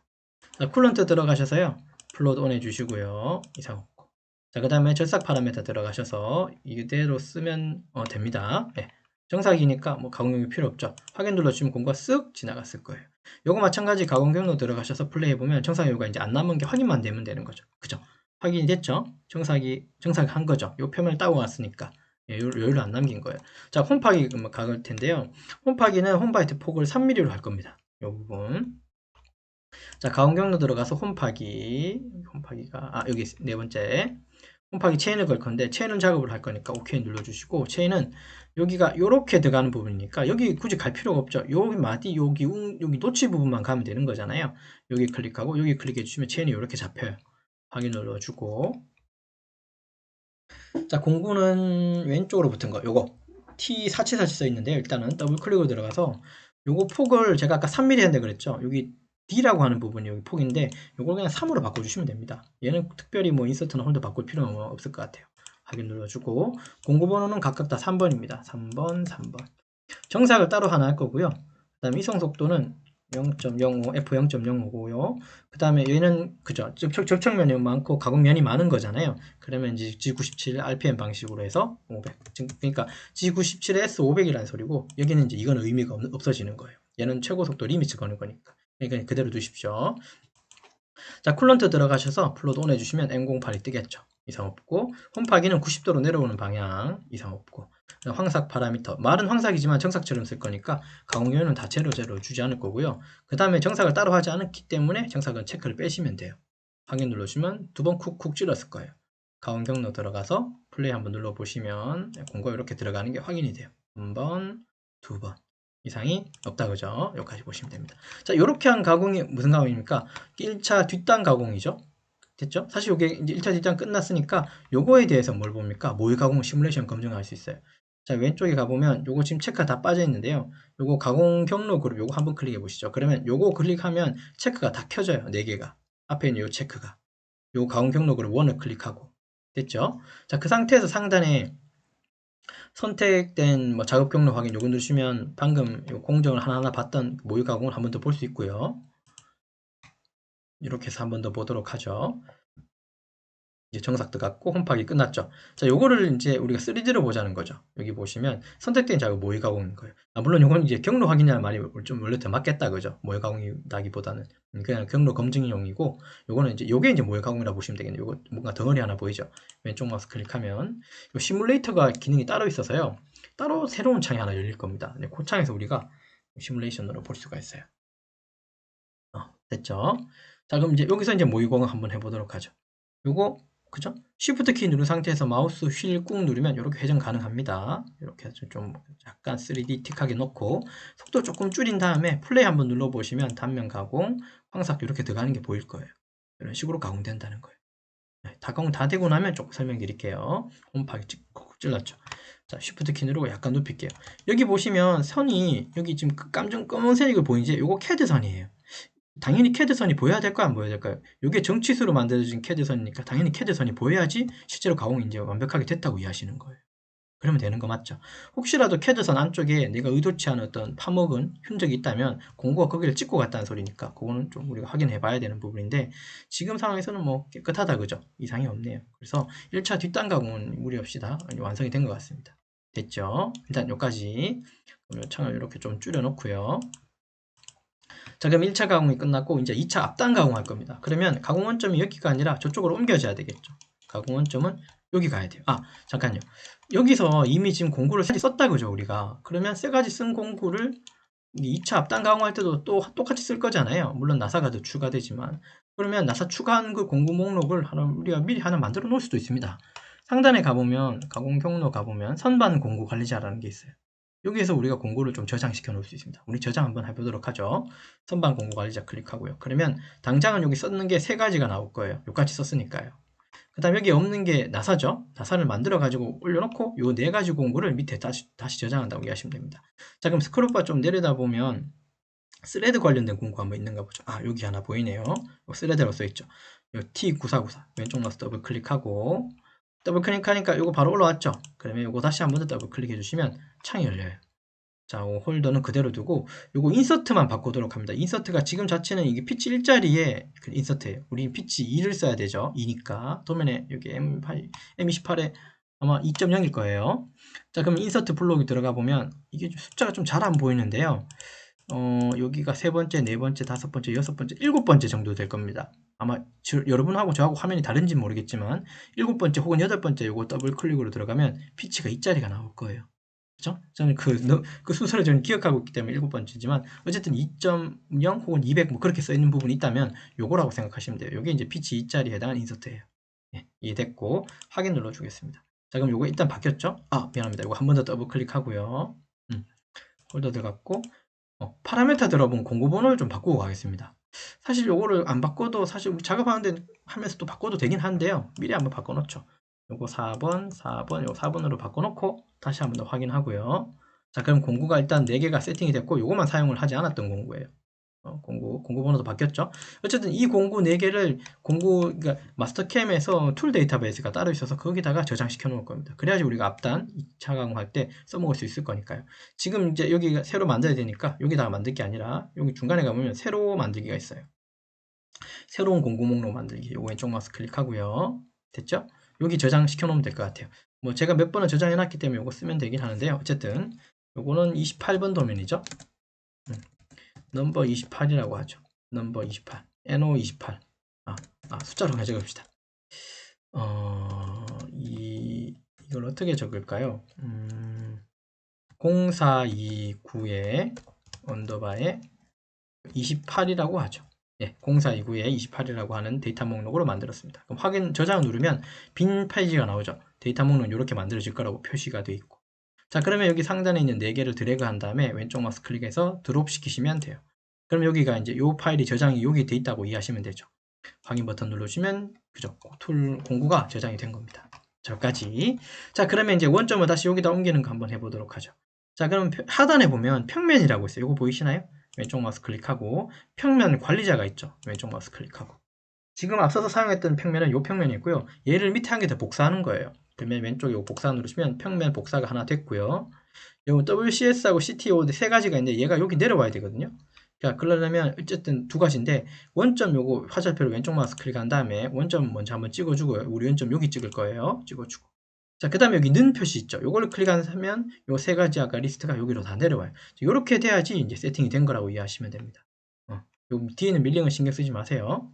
자, 쿨런트 들어가셔서요. 플롯 온 해주시고요. 이상 없고. 자, 그 다음에 절삭 파라미터 들어가셔서 이대로 쓰면 됩니다. 네. 정삭이니까 뭐 가공용이 필요 없죠. 확인 눌러주시면 공구가 쓱 지나갔을 거예요. 요거 마찬가지 가공 경로 들어가셔서 플레이해보면 정삭 여유가 이제 안 남은 게 확인만 되면 되는 거죠. 그죠? 확인이 됐죠? 정삭이 한 거죠. 요 표면을 따고 갔으니까 여유를 안 남긴 거예요. 자, 홈파기 가갈 텐데요. 홈파기는 홈바이트 폭을 3mm로 할 겁니다. 요 부분. 자, 가공 경로 들어가서 홈파기가 여기 네 번째 홈파기 체인을 걸 건데 체인은 작업을 할 거니까 OK 눌러주시고, 체인은 여기가 요렇게 들어가는 부분이니까 여기 굳이 갈 필요가 없죠. 여기 마디 여기 노치 부분만 가면 되는 거잖아요. 여기 클릭하고 여기 클릭해 주시면 체인이 이렇게 잡혀요. 확인 눌러주고, 자, 공구는 왼쪽으로 붙은 거 요거 T474 써 있는데요. 일단은 더블 클릭으로 들어가서 요거 폭을 제가 아까 3mm 했는데 그랬죠. 여기 D라고 하는 부분이 여기 폭인데 요걸 그냥 3으로 바꿔주시면 됩니다. 얘는 특별히 뭐 인서트나 홀더 바꿀 필요는 없을 것 같아요. 확인 눌러주고, 공구 번호는 각각 다 3번입니다. 3번, 3번. 정삭을 따로 하나 할 거고요. 그 다음에 이송 속도는 0.05, F0.05고요. 그 다음에 얘는 그죠, 접촉면이 많고 가공면이 많은 거잖아요. 그러면 이제 G97 RPM 방식으로 해서 500. 그러니까 G97에 S500이라는 소리고, 여기는 이제 이건 의미가 없어지는 거예요. 얘는 최고 속도 리미트 거는 거니까. 그러니까 그대로 두십시오. 자, 쿨런트 들어가셔서 플롯 온 해주시면 M08이 뜨겠죠. 이상 없고, 홈파기는 90도로 내려오는 방향 이상 없고, 황삭 파라미터 말은 황삭이지만 정삭처럼 쓸 거니까 가공료는 다 제로 주지 않을 거고요. 그 다음에 정삭을 따로 하지 않았기 때문에 정삭은 체크를 빼시면 돼요. 확인 눌러주시면 두 번 쿡쿡 찔렀을 거예요. 가공 경로 들어가서 플레이 한번 눌러보시면 공고가 이렇게 들어가는 게 확인이 돼요. 한 번, 두 번 이상이 없다 그죠? 여기까지 보시면 됩니다. 자, 이렇게 한 가공이 무슨 가공입니까? 1차 뒷단 가공이죠. 됐죠? 사실 이게 이제 1차 뒷단 끝났으니까 요거에 대해서 뭘 봅니까? 모의 가공 시뮬레이션 검증할 수 있어요. 자, 왼쪽에 가보면 요거 지금 체크가 다 빠져 있는데요. 요거 가공 경로 그룹 요거 한번 클릭해 보시죠. 그러면 요거 클릭하면 체크가 다 켜져요. 4개가. 앞에 있는 요 체크가. 요 가공 경로 그룹 1을 클릭하고. 됐죠? 자, 그 상태에서 상단에 선택된 뭐 작업 경로 확인 요거 누르시면 방금 요 공정을 하나하나 봤던 모의 가공을 한 번 더 볼 수 있고요. 이렇게 해서 한 번 더 보도록 하죠. 이제 정삭 들어갔고 홈파기 끝났죠. 자, 요거를 이제 우리가 3D로 보자는 거죠. 여기 보시면 선택된 작업 모의 가공인 거예요. 물론 요건 이제 경로 확인이라는 말이 좀 원래 더 맞겠다 그죠? 모의 가공이라기보다는 그냥 경로 검증용이고 요거는 이제 요게 이제 모의 가공이라고 보시면 되겠네요. 요거 뭔가 덩어리 하나 보이죠? 왼쪽 마우스 클릭하면 요 시뮬레이터가 기능이 따로 있어서요. 따로 새로운 창이 하나 열릴 겁니다. 그 창에서 우리가 시뮬레이션으로 볼 수가 있어요. 됐죠? 자, 그럼 이제 여기서 이제 모의 가공 한번 해보도록 하죠. 요거 그죠? Shift 키 누른 상태에서 마우스 휠 꾹 누르면 이렇게 회전 가능합니다. 이렇게 해서 좀 약간 3D 틱하게 놓고 속도 조금 줄인 다음에 플레이 한번 눌러보시면 단면 가공, 황삭 이렇게 들어가는 게 보일 거예요. 이런 식으로 가공된다는 거예요. 네, 다 가공 다 되고 나면 조금 설명드릴게요. 홈파기 콕 찔렀죠. 자, Shift 키 누르고 약간 눕힐게요. 여기 보시면 선이 여기 지금 검은색이 보이지? 요거 캐드 선이에요. 당연히 캐드선이 보여야 될까요? 안 보여야 될까요? 이게 정치수로 만들어진 캐드선이니까 당연히 캐드선이 보여야지 실제로 가공이 이제 완벽하게 됐다고 이해하시는 거예요. 그러면 되는 거 맞죠? 혹시라도 캐드선 안쪽에 내가 의도치 않은 어떤 파먹은 흔적이 있다면 공고가 거기를 찍고 갔다는 소리니까 그거는 좀 우리가 확인해 봐야 되는 부분인데 지금 상황에서는 뭐 깨끗하다 그죠? 이상이 없네요. 그래서 1차 뒷단 가공은 무리 없이 다 완성이 된 것 같습니다. 됐죠? 일단 여기까지 창을 이렇게 좀 줄여 놓고요. 자, 그럼 1차 가공이 끝났고 이제 2차 앞단 가공할 겁니다. 그러면 가공 원점이 여기가 아니라 저쪽으로 옮겨져야 되겠죠. 가공 원점은 여기 가야 돼요. 잠깐요. 여기서 이미 지금 공구를 썼다 그죠, 우리가. 그러면 세 가지 쓴 공구를 2차 앞단 가공할 때도 또 똑같이 쓸 거잖아요. 물론 나사가 더 추가되지만. 그러면 나사 추가한 그 공구 목록을 우리가 미리 하나 만들어 놓을 수도 있습니다. 상단에 가보면 가공 경로 가보면 선반 공구 관리자라는 게 있어요. 여기에서 우리가 공고를 좀 저장시켜 놓을 수 있습니다. 우리 저장 한번 해보도록 하죠. 선반 공고 관리자 클릭하고요. 그러면 당장은 여기 썼는 게 세 가지가 나올 거예요. 여기까지 썼으니까요. 그 다음 여기 없는 게 나사죠. 나사를 만들어 가지고 올려놓고 요 네 가지 공고를 밑에 다시 저장한다고 이해하시면 됩니다. 자, 그럼 스크롤바 좀 내려다 보면 스레드 관련된 공고 한번 있는가 보죠. 여기 하나 보이네요. 스레드라고 써있죠. 요 T9494 왼쪽 마우스 더블 클릭하고 더블 클릭하니까 이거 바로 올라왔죠. 그러면 이거 다시 한번 더 더블 클릭해 주시면 창이 열려요. 자, 홀더는 그대로 두고 요거 인서트만 바꾸도록 합니다. 인서트가 지금 자체는 이게 피치 1짜리에 그 인서트예요. 우리 피치 2를 써야 되죠. 2니까 도면에 여기 M28에 아마 2.0일 거예요. 자, 그럼 인서트 블록이 들어가 보면 이게 숫자가 좀 잘 안 보이는데요. 여기가 세 번째, 네 번째, 다섯 번째, 여섯 번째, 일곱 번째 정도 될 겁니다. 아마 여러분하고 저하고 화면이 다른지 모르겠지만 일곱 번째 혹은 여덟 번째 요거 더블 클릭으로 들어가면 피치가 이 자리가 나올 거예요. 그죠? 저는 그 순서를 저는 기억하고 있기 때문에 일곱 번째지만 어쨌든 2.0 혹은 200 뭐 그렇게 써 있는 부분이 있다면 요거라고 생각하시면 돼요. 요게 이제 피치 이 자리에 해당하는 인서트예요. 예, 이해됐고 확인 눌러 주겠습니다. 자, 그럼 요거 일단 바뀌었죠? 미안합니다. 요거 한 번 더 더블 클릭하고요. 홀더 들어갔고 파라메타 들어본 공구 번호를 좀 바꾸고 가겠습니다. 사실 요거를 안 바꿔도 사실 우리 작업하는데 하면서 또 바꿔도 되긴 한데요. 미리 한번 바꿔놓죠. 요거 4번, 4번, 요거 4번으로 바꿔놓고 다시 한번 더 확인하고요. 자, 그럼 공구가 일단 4개가 세팅이 됐고 요거만 사용을 하지 않았던 공구예요. 공구 번호도 바뀌었죠. 어쨌든 이 공구 4개를 그러니까 마스터캠에서 툴 데이터베이스가 따로 있어서 거기다가 저장시켜 놓을 겁니다. 그래야지 우리가 앞단 2차 가공할 때 써먹을 수 있을 거니까요. 지금 이제 여기가 새로 만들어야 되니까 여기다가 만들 게 아니라 여기 중간에 가보면 새로 만들기가 있어요. 새로운 공구 목록 만들기. 요거 왼쪽 마우스 클릭하고요. 됐죠? 여기 저장시켜 놓으면 될 것 같아요. 뭐 제가 몇 번을 저장해 놨기 때문에 요거 쓰면 되긴 하는데요. 어쨌든 요거는 28번 도면이죠. 넘버 28이라고 하죠. 넘버 28, NO28. 숫자로 가져갑시다. 이걸 어떻게 적을까요? 0429에 언더바에 28이라고 하죠. 예, 0429에 28이라고 하는 데이터 목록으로 만들었습니다. 그럼 확인 저장을 누르면 빈 페이지가 나오죠. 데이터 목록은 이렇게 만들어질 거라고 표시가 되어 있고. 자, 그러면 여기 상단에 있는 4개를 드래그 한 다음에 왼쪽 마우스 클릭해서 드롭 시키시면 돼요. 그럼 여기가 이제 이 파일이 저장이 여기 돼 있다고 이해하시면 되죠. 확인 버튼 눌러주시면 그죠? 툴 공구가 저장이 된 겁니다. 저까지. 자, 그러면 이제 원점을 다시 여기다 옮기는 거 한번 해보도록 하죠. 자, 그럼 하단에 보면 평면이라고 있어요. 이거 보이시나요? 왼쪽 마우스 클릭하고 평면 관리자가 있죠. 왼쪽 마우스 클릭하고. 지금 앞서서 사용했던 평면은 이 평면이 있고요. 얘를 밑에 한 개 더 복사하는 거예요. 그러면 왼쪽에 이 복사 누르시면 평면 복사가 하나 됐고요. 요 WCS하고 CTO 세 가지가 있는데 얘가 여기 내려와야 되거든요. 자, 그러려면 어쨌든 두 가지인데 원점 요거 화살표를 왼쪽 마우스 클릭한 다음에 원점 먼저 한번 찍어주고요. 우리 원점 여기 찍을 거예요. 찍어주고. 자, 그 다음에 여기 는 표시 있죠. 요거를 클릭하면 요 세 가지 아까 리스트가 여기로 다 내려와요. 요렇게 돼야지 이제 세팅이 된 거라고 이해하시면 됩니다. 요 뒤에는 밀링은 신경 쓰지 마세요.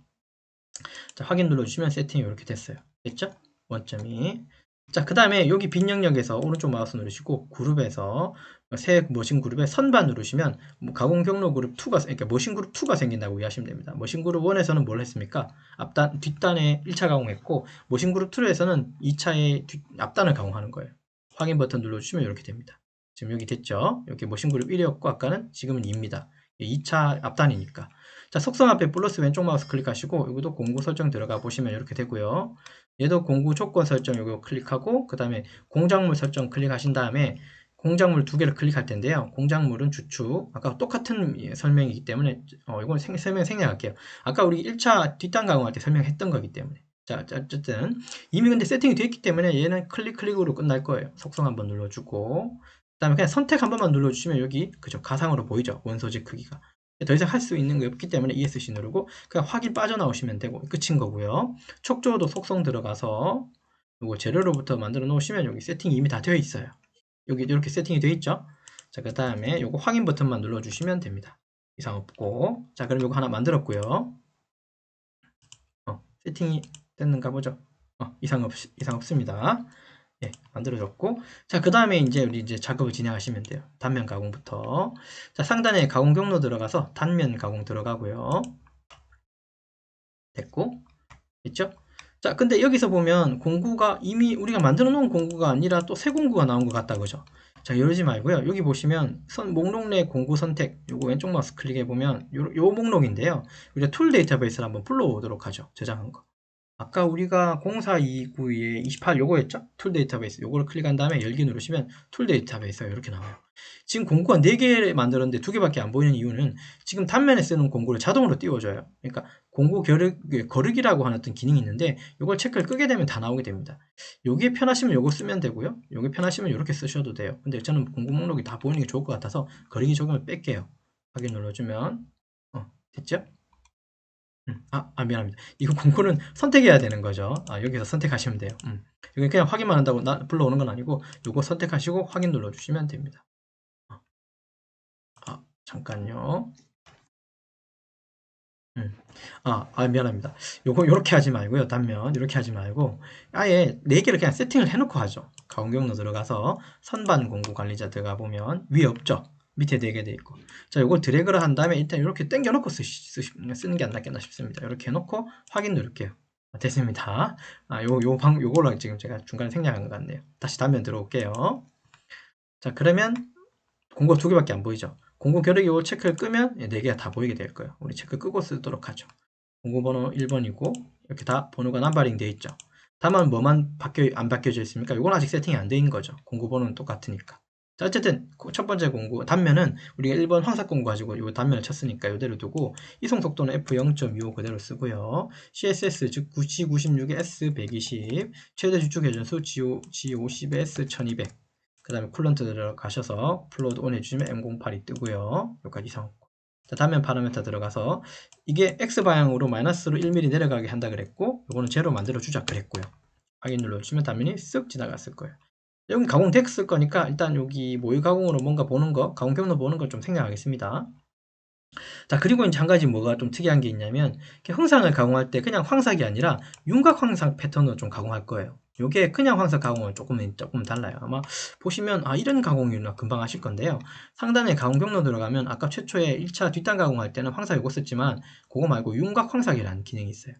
자, 확인 눌러주시면 세팅이 이렇게 됐어요. 됐죠? 원점이. 자, 그 다음에 여기 빈 영역에서 오른쪽 마우스 누르시고 그룹에서 새 머신 그룹에 선반 누르시면 가공 경로 그룹 2가 그러니까 머신 그룹 2가 생긴다고 이해하시면 됩니다. 머신 그룹 1에서는 뭘 했습니까? 앞단 뒷단에 1차 가공했고 머신 그룹 2에서는 2차의 앞단을 가공하는 거예요. 확인 버튼 눌러주시면 이렇게 됩니다. 지금 여기 됐죠? 여기 머신 그룹 1이었고 아까는 지금은 2입니다. 2차 앞단이니까. 자, 속성 앞에 플러스 왼쪽 마우스 클릭하시고 여기도 공구 설정 들어가 보시면 이렇게 되고요. 얘도 공구 조건 설정 요거 클릭하고 그 다음에 공작물 설정 클릭하신 다음에 공작물 두 개를 클릭할 텐데요. 공작물은 주축 아까 똑같은 설명이기 때문에 이건 설명 생략할게요. 아까 우리 1차 뒷단 가공할 때 설명했던 거기 때문에 자, 어쨌든 이미 근데 세팅이 되어 있기 때문에 얘는 클릭으로 끝날 거예요. 속성 한번 눌러주고 그 다음에 그냥 선택 한 번만 눌러주시면 여기 그죠 가상으로 보이죠 원소지 크기가 더 이상 할 수 있는 게 없기 때문에 ESC 누르고 그냥 확인 빠져나오시면 되고 끝인 거고요. 촉조도 속성 들어가서 이거 재료로부터 만들어 놓으시면 여기 세팅이 이미 다 되어 있어요. 여기 이렇게 세팅이 되어 있죠. 자, 그 다음에 요거 확인 버튼만 눌러주시면 됩니다. 이상 없고 자, 그럼 요거 하나 만들었고요. 세팅이 됐는가 보죠. 이상 없습니다. 예, 만들어졌고 자, 그 다음에 이제 우리 이제 작업을 진행하시면 돼요. 단면 가공부터. 자, 상단에 가공 경로 들어가서 단면 가공 들어가고요. 됐고 있죠? 자, 근데 여기서 보면 공구가 이미 우리가 만들어 놓은 공구가 아니라 또 새 공구가 나온 것 같다 그죠? 자, 이러지 말고요. 여기 보시면 목록 내 공구 선택 요거 왼쪽 마우스 클릭해 보면 요 목록인데요. 우리가 툴 데이터베이스를 한번 불러오도록 하죠. 저장한 거. 아까 우리가 0429에 28 요거였죠? 툴 데이터베이스 요거를 클릭한 다음에 열기 누르시면 툴 데이터베이스가 이렇게 나와요. 지금 공구가 4개 만들었는데 2개밖에 안 보이는 이유는 지금 단면에 쓰는 공구를 자동으로 띄워줘요. 그러니까 공구 거르기라고 하는 어떤 기능이 있는데 요걸 체크를 끄게 되면 다 나오게 됩니다. 여기에 편하시면 요거 쓰면 되고요. 여기 편하시면 이렇게 쓰셔도 돼요. 근데 저는 공구 목록이 다 보이는 게 좋을 것 같아서 거르기 적용을 뺄게요. 확인 눌러주면 됐죠? 미안합니다. 이거 공고는 선택해야 되는 거죠. 여기서 선택하시면 돼요. 여기 그냥 확인만 한다고 불러오는 건 아니고 요거 선택하시고 확인 눌러주시면 됩니다. 잠깐요. 미안합니다. 요거 요렇게 하지 말고요. 단면 이렇게 하지 말고 아예 4개를 그냥 세팅을 해놓고 하죠. 가공 경로 들어가서 선반 공구 관리자 들어가 보면 위에 없죠. 밑에 4개 돼 있고 자, 요거 드래그를 한 다음에 일단 이렇게 당겨 놓고 쓰는 게 안 낫겠나 싶습니다. 이렇게 해놓고 확인 누를게요. 됐습니다. 요걸로 지금 제가 중간에 생략한 것 같네요. 다시 단면 들어올게요. 자, 그러면 공고 2개밖에 안 보이죠. 공고 겨루기 요 체크를 끄면 4개가 다 보이게 될 거예요. 우리 체크 끄고 쓰도록 하죠. 공고 번호 1번이고 이렇게 다 번호가 남바링 되어 있죠. 다만 뭐만 안 바뀌어져 있습니까? 이건 아직 세팅이 안 되는 거죠. 공고 번호는 똑같으니까. 자, 어쨌든 첫 번째 공구 단면은 우리가 1번 황색 공구 가지고 이 단면을 쳤으니까 이대로 두고 이송 속도는 F0.25 그대로 쓰고요. CSS 즉 G96에 S120 최대 주축 회전수 G50에 S1200 그 다음에 쿨런트 들어가셔서 플로드 온 해주시면 M08이 뜨고요. 여기까지 이상 없고 자, 단면 파라미터 들어가서 이게 X방향으로 마이너스로 1mm 내려가게 한다 그랬고 요거는 제로 만들어 주자 그랬고요. 확인 눌러주시면 단면이 쓱 지나갔을 거예요. 여기 가공 됐을 거니까 일단 여기 모의 가공으로 뭔가 보는 거 가공 경로 보는 걸 좀 생략하겠습니다. 자, 그리고 이제 한 가지 뭐가 좀 특이한 게 있냐면 형상을 가공할 때 그냥 황삭이 아니라 윤곽 황삭 패턴으로 좀 가공할 거예요. 요게 그냥 황석 가공은 조금 달라요. 아마 보시면 이런 가공이구나 금방 아실 건데요. 상단에 가공 경로 들어가면 아까 최초에 1차 뒷단 가공할 때는 황석 요거 썼지만 그거 말고 윤곽 황석이라는 기능이 있어요.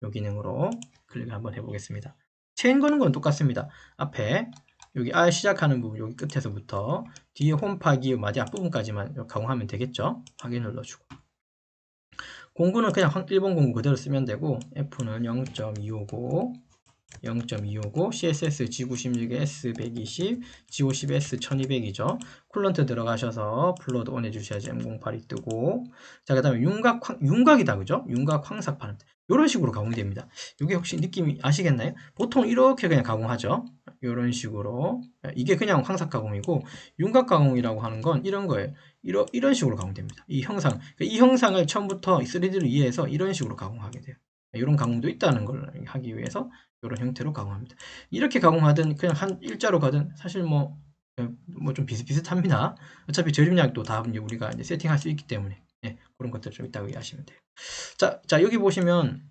요 기능으로 클릭을 한번 해보겠습니다. 체인 거는 건 똑같습니다. 앞에 여기 R 시작하는 부분 여기 끝에서부터 뒤에 홈파기 마디 앞부분까지만 가공하면 되겠죠. 확인 눌러주고 공구는 그냥 일본 공구 그대로 쓰면 되고 F는 0.259 0.259 CSS G96 S120 G50 S1200이죠. 쿨런트 들어가셔서 플로드 온 해주셔야지 M08이 뜨고 자 그 다음에 윤곽이다 그죠? 윤곽 황삭 파는 이런 식으로 가공이 됩니다. 이게 혹시 느낌이 아시겠나요? 보통 이렇게 그냥 가공하죠. 이런 식으로 이게 그냥 황삭 가공이고 윤곽 가공이라고 하는 건 이런 거예요. 이런 식으로 가공됩니다. 이 형상, 이 형상을 처음부터 3D로 이해해서 이런 식으로 가공하게 돼요. 이런 가공도 있다는 걸 하기 위해서 이런 형태로 가공합니다. 이렇게 가공하든 그냥 한 일자로 가든 사실 뭐 좀 비슷비슷합니다. 어차피 저림량도 다 이제 우리가 이제 세팅할 수 있기 때문에 그런 것들 좀 있다고 이해하시면 돼요. 자 여기 보시면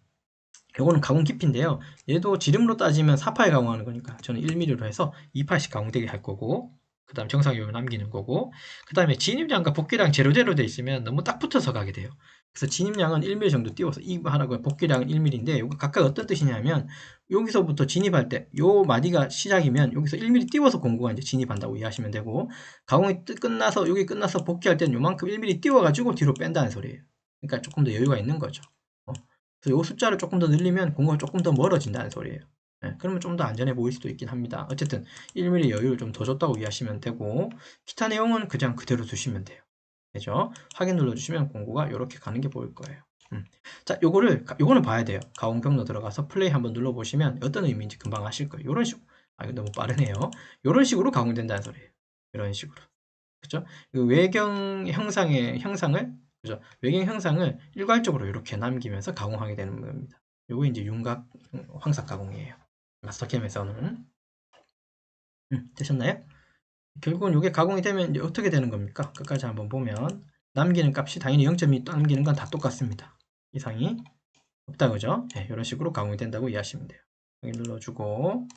요거는 가공 깊이인데요. 얘도 지름으로 따지면 4파에 가공하는 거니까 저는 1mm로 해서 2파씩 가공되게 할 거고 그 다음 정사각형을 남기는 거고 그 다음에 진입량과 복귀량 제로제로 돼 있으면 너무 딱 붙어서 가게 돼요. 그래서 진입량은 1mm 정도 띄워서 하라고요. 복귀량은 1mm인데 이거 각각 어떤 뜻이냐면 여기서부터 진입할 때 요 마디가 시작이면 여기서 1mm 띄워서 공구가 이제 진입한다고 이해하시면 되고 가공이 끝나서 여기 끝나서 복귀할 때는 요만큼 1mm 띄워가지고 뒤로 뺀다는 소리예요. 그러니까 조금 더 여유가 있는 거죠. 그래서 요 숫자를 조금 더 늘리면 공구가 조금 더 멀어진다는 소리예요. 그러면 좀 더 안전해 보일 수도 있긴 합니다. 어쨌든 1mm 여유를 좀 더 줬다고 이해하시면 되고 기타 내용은 그냥 그대로 두시면 돼요. 되죠? 확인 눌러주시면 공구가 이렇게 가는 게 보일 거예요. 자, 요거는 봐야 돼요. 가공 경로 들어가서 플레이 한번 눌러보시면 어떤 의미인지 금방 아실 거예요. 요런 식으로. 이거 너무 빠르네요. 요런 식으로 가공된다는 소리예요. 이런 식으로. 그죠? 그 외경 형상을 그죠? 외경 형상을 일괄적으로 이렇게 남기면서 가공하게 되는 겁니다. 요거 이제 윤곽 황삭 가공이에요. 마스터캠에서는 되셨나요? 결국은 이게 가공이 되면 이제 어떻게 되는 겁니까? 끝까지 한번 보면 남기는 값이 당연히 0.2 남기는 건 다 똑같습니다. 이상이 없다 그죠? 이런 식으로 가공이 된다고 이해하시면 돼요. 여기 눌러주고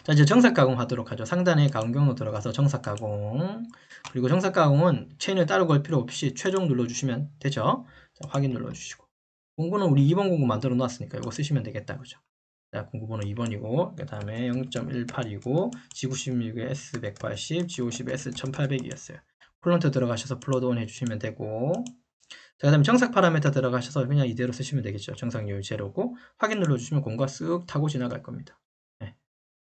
자 이제 정삭 가공 하도록 하죠. 상단에 가공 경로 들어가서 정삭 가공 그리고 정삭 가공은 체인을 따로 걸 필요 없이 최종 눌러주시면 되죠. 자, 확인 눌러주시고 공구는 우리 2번 공구 만들어 놨으니까 이거 쓰시면 되겠다 그죠. 자, 공구번호 2번이고 그 다음에 0.18이고 G96에 S180 G50에 S1800이었어요. 쿨런트 들어가셔서 플러드 온 해주시면 되고 자, 그 다음에 정삭 파라메터 들어가셔서 그냥 이대로 쓰시면 되겠죠. 정삭률 제로고 확인 눌러주시면 공구가 쓱 타고 지나갈 겁니다.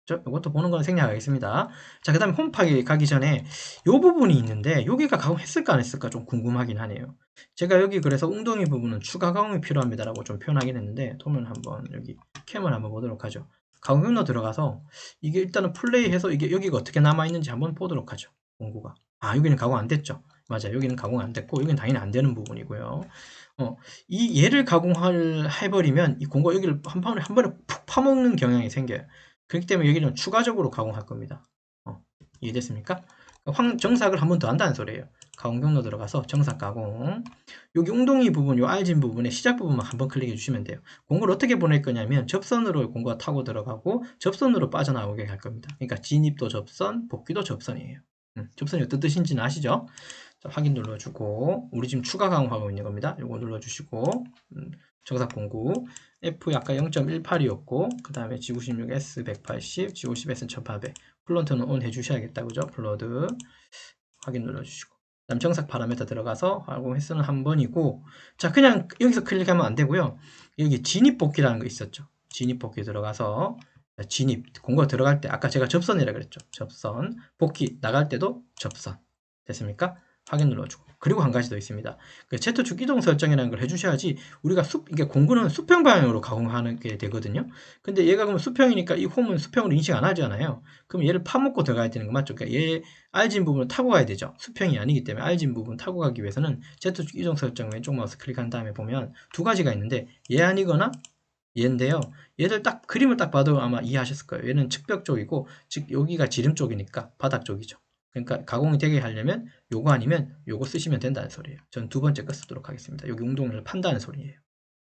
이것도 보는 건 생략하겠습니다. 자, 그 다음에 홈파기 가기 전에 이 부분이 있는데 여기가 가공했을까 안 했을까 좀 궁금하긴 하네요. 제가 여기 그래서 웅덩이 부분은 추가 가공이 필요합니다 라고 좀 표현하긴 했는데 도면 한번 여기 캠을 한번 보도록 하죠. 가공 경로 들어가서 이게 일단은 플레이해서 이게 여기가 어떻게 남아있는지 한번 보도록 하죠. 공구가. 여기는 가공 안 됐죠. 맞아요. 여기는 가공 안 됐고 여기는 당연히 안 되는 부분이고요. 이 얘를 가공을 해버리면 이 공구가 여기를 한 번에 푹 파먹는 경향이 생겨요. 그렇기 때문에 여기는 추가적으로 가공할 겁니다. 이해됐습니까? 정삭을 한 번 더 한다는 소리예요. 가공 경로 들어가서 정삭 가공 여기 웅덩이 부분, 요 알진 부분의 시작 부분만 한번 클릭해 주시면 돼요. 공구를 어떻게 보낼 거냐면 접선으로 공구가 타고 들어가고 접선으로 빠져나오게 할 겁니다. 그러니까 진입도 접선, 복귀도 접선이에요. 접선이 어떤 뜻인지는 아시죠? 자, 확인 눌러주고 우리 지금 추가 가공하고 있는 겁니다. 요거 눌러주시고 정삭 공구 F 아까 0.18이었고 그 다음에 G96 S180 G50 S1800 플런트는 온 해주셔야겠다 그죠? 플러드 확인 눌러주시고 그다음 정삭 파라메터 들어가서 가공 횟수는 한 번이고 자 그냥 여기서 클릭하면 안 되고요. 여기 진입 복귀라는 거 있었죠. 진입 복귀 들어가서 진입 공구가 들어갈 때 아까 제가 접선이라 그랬죠. 접선 복귀 나갈 때도 접선 됐습니까? 확인 눌러주고 그리고 한 가지 더 있습니다. 그 Z축 이동 설정이라는 걸 해주셔야지 우리가 이게 공구는 수평 방향으로 가공하는 게 되거든요. 근데 얘가 그러면 수평이니까 이 홈은 수평으로 인식 안 하잖아요. 그럼 얘를 파먹고 들어가야 되는 거 맞죠? 그러니까 얘 알진 부분을 타고 가야 되죠. 수평이 아니기 때문에 알진 부분 타고 가기 위해서는 Z축 이동 설정 왼쪽 마우스 클릭한 다음에 보면 두 가지가 있는데 얘 아니거나 얘인데요. 얘들 딱 그림을 딱 봐도 아마 이해하셨을 거예요. 얘는 측벽 쪽이고 즉 여기가 지름 쪽이니까 바닥 쪽이죠. 그러니까 가공이 되게 하려면 요거 아니면 요거 쓰시면 된다는 소리예요. 전 두 번째 거 쓰도록 하겠습니다. 여기 웅덩이를 판다는 소리예요.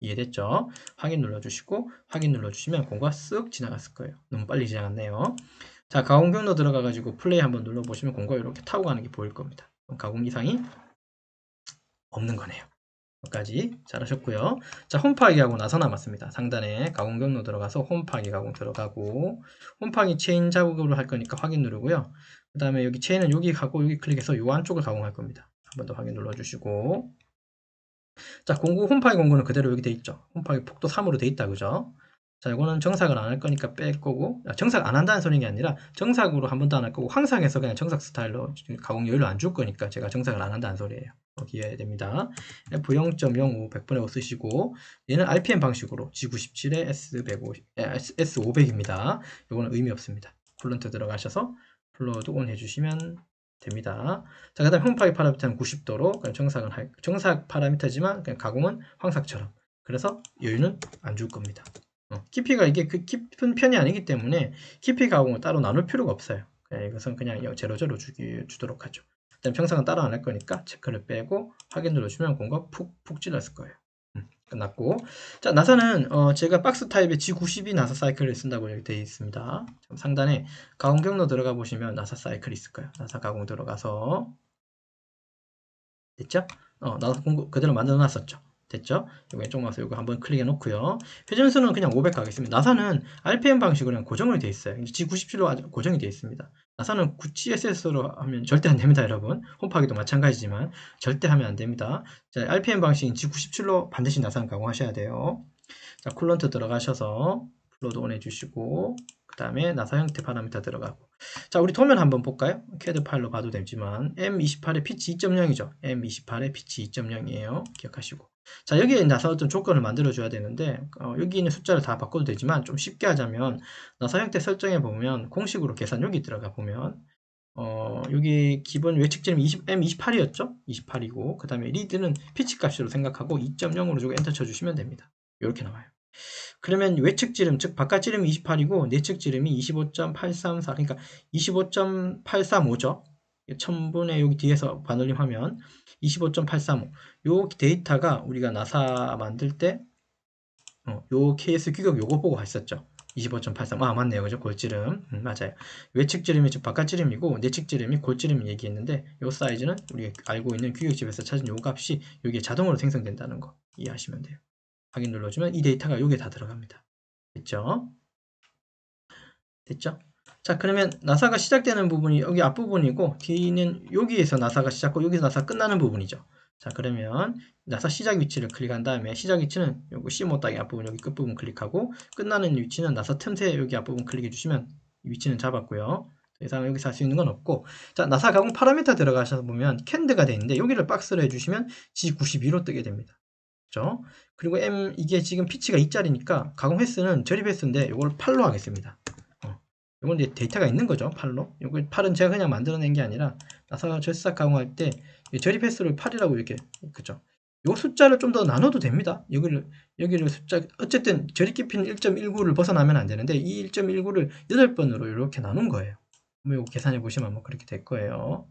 이해됐죠? 확인 눌러주시고 확인 눌러주시면 공고가 쓱 지나갔을 거예요. 너무 빨리 지나갔네요. 자, 가공 경로 들어가가지고 플레이 한번 눌러보시면 공고가 이렇게 타고 가는 게 보일 겁니다. 가공 이상이 없는 거네요. 여기까지 잘하셨고요. 자, 홈파기하고 나서 남았습니다. 상단에 가공 경로 들어가서 홈파기 가공 들어가고 홈파기 체인 작업으로 할 거니까 확인 누르고요. 그 다음에 여기 체인은 여기 가고 여기 클릭해서 요 안쪽을 가공할 겁니다. 한 번 더 확인 눌러주시고 자, 공구 홈파기 공구는 그대로 여기 돼 있죠. 홈파기 폭도 3으로 돼 있다, 그죠? 자, 이거는 정삭을 안 할 거니까 뺄 거고, 정삭 안 한다는 소리가 아니라 정삭으로 한 번도 안 할 거고 황상해서 그냥 정삭 스타일로 가공 여유를 안 줄 거니까 제가 정삭을 안 한다는 소리예요. 이해해야 됩니다. F0.05 100분의 5 쓰시고 얘는 RPM 방식으로 G97에 S500입니다. 이거는 의미 없습니다. 쿨런트 들어가셔서 플로드 온 해주시면 됩니다. 자, 그 다음에 홈파기 파라미터는 90도로 정삭 파라미터지만 그냥 가공은 황삭처럼. 그래서 여유는 안 줄 겁니다. 깊이가 이게 그 깊은 편이 아니기 때문에 깊이 가공을 따로 나눌 필요가 없어요. 이것은 그냥 제로제로 주도록 하죠. 그다음 정삭은 따로 안 할 거니까 체크를 빼고 확인 눌러주면 공과 푹푹 찔렀을 거예요. 끝났고, 자, 나사는 제가 박스 타입의 G92 나사 사이클을 쓴다고 여기 되어 있습니다. 상단에 가공 경로 들어가 보시면 나사 사이클이 있을 거예요. 나사 가공 들어가서 됐죠? 나사 공구 그대로 만들어 놨었죠. 됐죠? 왼쪽 마우스 이거 한번 클릭해 놓고요. 회전수는 그냥 500 가겠습니다. 나사는 RPM 방식으로 그냥 고정이 되어 있어요. G97로 고정이 되어 있습니다. 나사는 CSS로 하면 절대 안 됩니다, 여러분. 홈파기도 마찬가지지만 절대 하면 안 됩니다. 자, RPM 방식인 G97로 반드시 나사는 가공하셔야 돼요. 자, 쿨런트 들어가셔서 플로드 온 해주시고 그 다음에 나사 형태 파라미터 들어가고 자, 우리 도면 한번 볼까요? CAD 파일로 봐도 되지만 M28의 피치 2.0이죠. M28의 피치 2.0이에요. 기억하시고 자, 여기에 나사 어떤 조건을 만들어 줘야 되는데 여기 있는 숫자를 다 바꿔도 되지만 좀 쉽게 하자면 나사 형태 설정에 보면 공식으로 계산 여기 들어가 보면 여기 기본 외측지름 M28이었죠? 28이고 그 다음에 리드는 피치 값으로 생각하고 2.0으로 주고 엔터 쳐주시면 됩니다. 이렇게 나와요. 그러면 외측지름, 즉 바깥지름이 28이고 내측지름이 25.834 그러니까 25.835죠. 1000분의 여기 뒤에서 반올림하면 25.835 요 데이터가 우리가 나사 만들 때 요 KS 규격 요거 보고 했었죠. 25.83 맞네요. 그죠? 골지름 맞아요. 외측지름이 즉 바깥지름이고 내측지름이 골지름 얘기했는데 요 사이즈는 우리가 알고 있는 규격집에서 찾은 요 값이 여기에 자동으로 생성된다는 거 이해하시면 돼요. 확인 눌러주면 이 데이터가 여기에 다 들어갑니다. 됐죠? 됐죠? 자, 그러면 나사가 시작되는 부분이 여기 앞부분이고 뒤는 여기에서 나사가 시작하고 여기서 나사가 끝나는 부분이죠. 자, 그러면 나사 시작 위치를 클릭한 다음에 시작 위치는 여기 C 못따기 앞부분 여기 끝부분 클릭하고 끝나는 위치는 나사 틈새 여기 앞부분 클릭해 주시면 위치는 잡았고요. 더 이상 여기서 할 수 있는 건 없고 자, 나사 가공 파라미터 들어가셔서 보면 캔드가 되어 있는데 여기를 박스로 해주시면 G92로 뜨게 됩니다. 그죠? 그리고 이게 지금 피치가 2짜리니까 가공 횟수는 저립 횟수인데 이걸 8로 하겠습니다. 이건 이제 데이터가 있는 거죠. 8로. 이거 8은 제가 그냥 만들어낸 게 아니라 나사가 절삭 가공할 때 저립 횟수를 8이라고 이렇게 그죠. 요 숫자를 좀 더 나눠도 됩니다. 여기를 숫자 어쨌든 저립 깊이는 1.19를 벗어나면 안 되는데 이 1.19를 8번으로 이렇게 나눈 거예요. 이거 계산해 보시면 뭐 그렇게 될 거예요.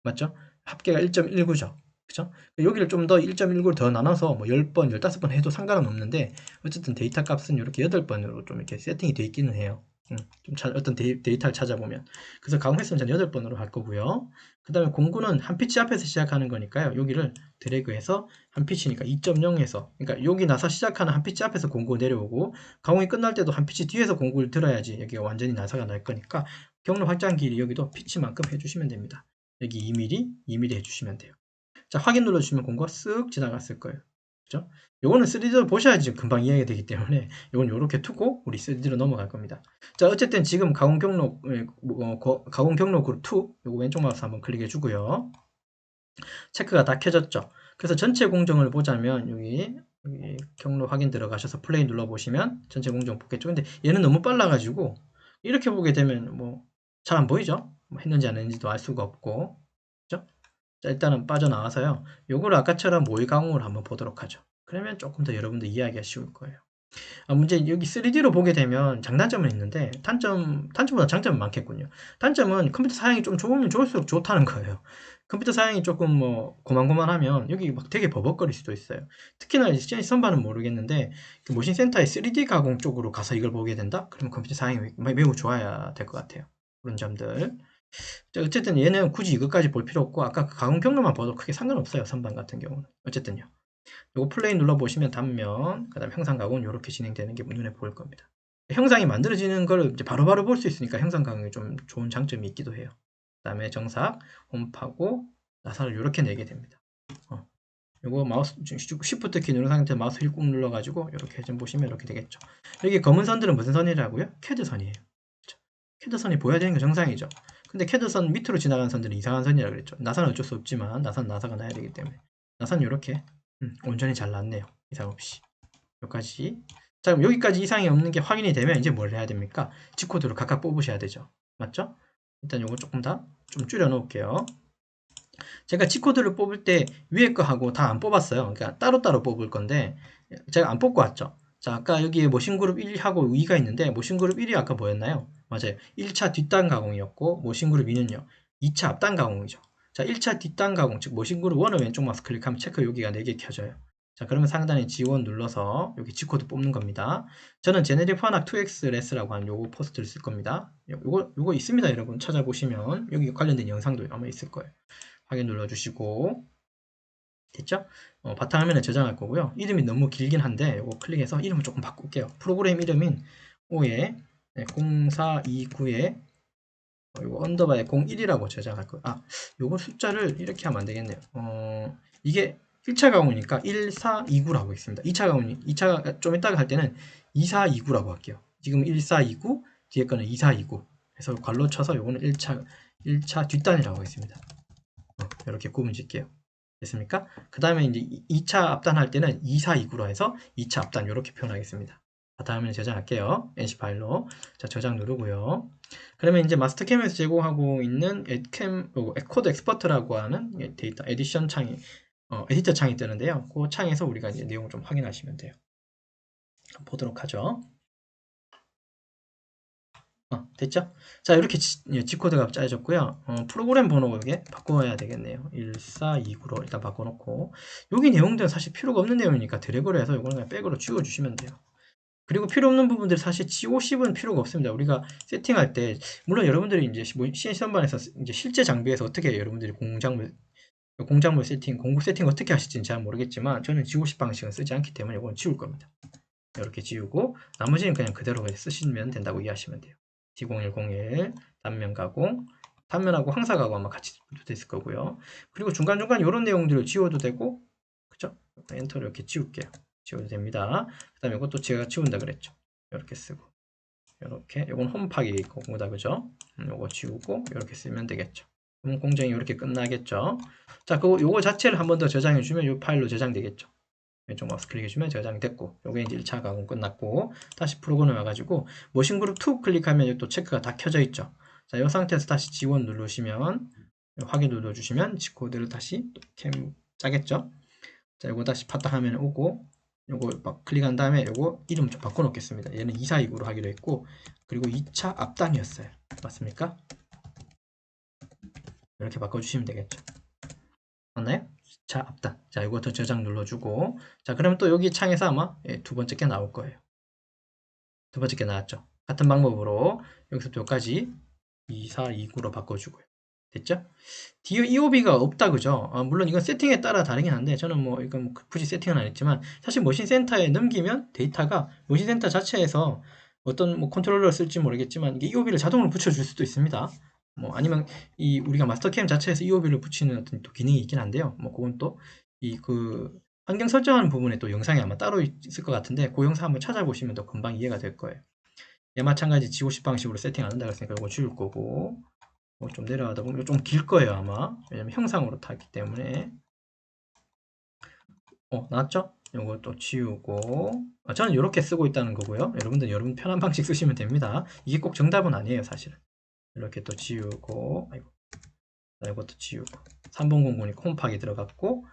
맞죠? 합계가 1.19죠. 그죠? 여기를 좀 더 1.19를 더 나눠서 뭐 10번, 15번 해도 상관은 없는데 어쨌든 데이터 값은 이렇게 8번으로 좀 이렇게 세팅이 되어 있기는 해요. 어떤 데이터를 찾아보면. 그래서 가공 횟수는 전 8번으로 할 거고요. 그 다음에 공구는 한 피치 앞에서 시작하는 거니까요. 여기를 드래그해서 한 피치니까 2.0에서 그러니까 여기 나사 시작하는 한 피치 앞에서 공구 내려오고 가공이 끝날 때도 한 피치 뒤에서 공구를 들어야지 여기가 완전히 나사가 날 거니까 경로 확장 길이 여기도 피치만큼 해주시면 됩니다. 여기 2mm, 2mm 해주시면 돼요. 자, 확인 눌러주시면 공구가 쓱 지나갔을 거예요. 그죠? 요거는 3D로 보셔야지 금방 이해가 되기 때문에 요건 요렇게 두고 우리 3D로 넘어갈 겁니다. 자, 어쨌든 지금 가공 경로 가공 경로 그룹 2 요거 왼쪽 마우스 한번 클릭해 주고요. 체크가 다 켜졌죠. 그래서 전체 공정을 보자면 여기 경로 확인 들어가셔서 플레이 눌러 보시면 전체 공정 보겠죠. 근데 얘는 너무 빨라 가지고 이렇게 보게 되면 뭐 잘 안 보이죠? 뭐 했는지 안 했는지도 알 수가 없고. 그죠? 자, 일단은 빠져나와서요. 요거를 아까처럼 모의 가공을 한번 보도록 하죠. 그러면 조금 더 여러분들 이해하기가 쉬울 거예요. 문제 여기 3D로 보게 되면 장단점은 있는데 단점보다 장점은 많겠군요. 단점은 컴퓨터 사양이 좀 좋으면 좋을수록 좋다는 거예요. 컴퓨터 사양이 조금 뭐 고만고만하면 여기 막 되게 버벅거릴 수도 있어요. 특히나 이제 CNC 선반은 모르겠는데 그 모신 센터의 3D 가공 쪽으로 가서 이걸 보게 된다? 그러면 컴퓨터 사양이 매우 좋아야 될 것 같아요. 그런 점들. 자, 어쨌든 얘는 굳이 이것까지 볼 필요 없고 아까 그 가공 경로만 봐도 크게 상관없어요. 선반 같은 경우는. 어쨌든요. 요거 플레이 눌러보시면 단면, 그 다음에 형상 가공은 이렇게 진행되는 게 눈에 보일 겁니다. 형상이 만들어지는 걸 이제 바로바로 볼 수 있으니까 형상 가공이 좀 좋은 장점이 있기도 해요. 그 다음에 정삭, 홈프하고 나사를 이렇게 내게 됩니다. 요거 마우스 쉬프트 키 누른 상태에서 마우스 휠 꾹 눌러가지고 이렇게 좀 보시면 이렇게 되겠죠. 여기 검은 선들은 무슨 선이라고요? 캐드 선이에요. 그렇죠? 캐드 선이 보여야 되는 게 정상이죠. 근데 캐드 선 밑으로 지나가는 선들은 이상한 선이라고 그랬죠. 나사는 어쩔 수 없지만 나사는 나사가 나야 되기 때문에 나사는 이렇게 온전히 잘 났네요. 이상 없이. 여기까지. 자, 그럼 여기까지 이상이 없는 게 확인이 되면 이제 뭘 해야 됩니까? G코드로 각각 뽑으셔야 되죠. 맞죠? 일단 요거 조금 더 좀 줄여 놓을게요. 제가 G코드를 뽑을 때 위에 거 하고 다 안 뽑았어요. 그러니까 따로따로 뽑을 건데 제가 안 뽑고 왔죠. 자, 아까 여기에 모신그룹 1하고 2가 있는데 모신그룹 1이 아까 뭐였나요? 맞아요. 1차 뒷단 가공이었고 모신그룹 2는요. 2차 앞단 가공이죠. 자, 1차 뒷단 가공, 즉 모신그룹 1을 왼쪽 마우스 클릭하면 체크 여기가 4개 켜져요. 자, 그러면 상단에 G1 눌러서 여기 G코드 뽑는 겁니다. 저는 제네릭 환학 2X 레스라고 하는 요거 포스트를 쓸 겁니다. 요거 있습니다, 여러분. 찾아보시면 여기 관련된 영상도 아마 있을 거예요. 확인 눌러주시고 됐죠? 바탕화면에 저장할 거고요. 이름이 너무 길긴 한데 이거 클릭해서 이름을 조금 바꿀게요. 프로그램 이름인 OE 0429에 이거 언더바에 01이라고 저장할 거예요. 아, 요거 숫자를 이렇게 하면 안 되겠네요. 이게 1차 가공이니까 1429라고 있습니다. 2차 가공, 2차 좀 이따가 할 때는 2429라고 할게요. 지금 1429, 뒤에 거는 2429. 그래서 괄로 쳐서 요거는 1차 뒷단이라고 하겠습니다. 이렇게 구분 짓게요. 됐습니까? 그 다음에 이제 2차 앞단 할 때는 2429로 해서 2차 앞단 이렇게 표현하겠습니다. 바탕화면에 저장할게요. NC 파일로. 자, 저장 누르고요. 그러면 이제 마스터캠에서 제공하고 있는 코드 엑스퍼트라고 하는 데이터 에디션 창이, 에디터 창이 뜨는데요. 그 창에서 우리가 이제 내용을 좀 확인하시면 돼요. 보도록 하죠. 됐죠? 자, 이렇게 G코드가 짜여졌고요. 프로그램 번호 이게 바꿔야 되겠네요. 1429로 일단 바꿔놓고 여기 내용들은 사실 필요가 없는 내용이니까 드래그를 해서 이거는 그냥 백으로 지워주시면 돼요. 그리고 필요 없는 부분들 사실 G50은 필요가 없습니다. 우리가 세팅할 때 물론 여러분들이 이제 CNC 선반에서 이제 실제 장비에서 어떻게 여러분들이 공작물 세팅, 공구 세팅 어떻게 하실지는 잘 모르겠지만 저는 G50 방식은 쓰지 않기 때문에 이건 지울 겁니다. 이렇게 지우고 나머지는 그냥 그대로 쓰시면 된다고 이해하시면 돼요. D0101 단면 가공, 단면하고 황사 가공 아마 같이 됐을 거고요. 그리고 중간중간 이런 내용들을 지워도 되고, 그죠? 엔터를 이렇게 지울게요. 지워도 됩니다. 그 다음에 이것도 제가 지운다 그랬죠. 이렇게 쓰고, 이렇게, 이건 홈파기 거구다, 그죠? 요거 지우고, 이렇게 쓰면 되겠죠. 그럼 공정이 이렇게 끝나겠죠. 자, 요거 자체를 한 번 더 저장해주면 이 파일로 저장되겠죠. 왼쪽 마우스 클릭해주면 저장됐고 요게 이제 1차 가공 끝났고 다시 프로그램 와가지고 모신그룹 2 클릭하면 또 체크가 다 켜져 있죠. 자, 이 상태에서 다시 G1 누르시면 확인 눌러주시면 G코드를 다시 캠 짜겠죠. 자, 요거 다시 바탕화면에 오고 요거 막 클릭한 다음에 요거 이름 좀 바꿔 놓겠습니다. 얘는 2429로 하기로 했고 그리고 2차 앞단이었어요. 맞습니까? 이렇게 바꿔주시면 되겠죠. 맞나요? 자, 앞단. 자, 이것도 저장 눌러주고. 자, 그러면 또 여기 창에서 아마 두 번째 게 나올 거예요. 두 번째 게 나왔죠. 같은 방법으로 여기서부터 여기까지 2429로 바꿔주고요. 됐죠? 뒤에 EOB가 없다, 그죠? 물론 이건 세팅에 따라 다르긴 한데, 저는 뭐, 이건 뭐 굳이 세팅은 안 했지만, 사실 머신 센터에 넘기면 데이터가 머신 센터 자체에서 어떤 뭐 컨트롤러를 쓸지 모르겠지만, 이게 EOB를 자동으로 붙여줄 수도 있습니다. 뭐, 아니면 우리가 마스터캠 자체에서 EOB를 붙이는 어떤 또 기능이 있긴 한데요. 뭐, 그건 또, 환경 설정하는 부분에 또 영상이 아마 따로 있을 것 같은데, 그 영상 한번 찾아보시면 더 금방 이해가 될 거예요. 얘 마찬가지 G50 방식으로 세팅 안 한다고 했으니까 이거 지울 거고, 좀 내려가다 보면 좀 길 거예요 아마. 왜냐면 형상으로 타기 때문에. 나왔죠? 이것도 지우고. 저는 이렇게 쓰고 있다는 거고요. 여러분들 여러분 편한 방식 쓰시면 됩니다. 이게 꼭 정답은 아니에요 사실은. 이렇게 또 지우고, 아이고, 이것도 지우고. 3번 공구니까 홈팍이 들어갔고,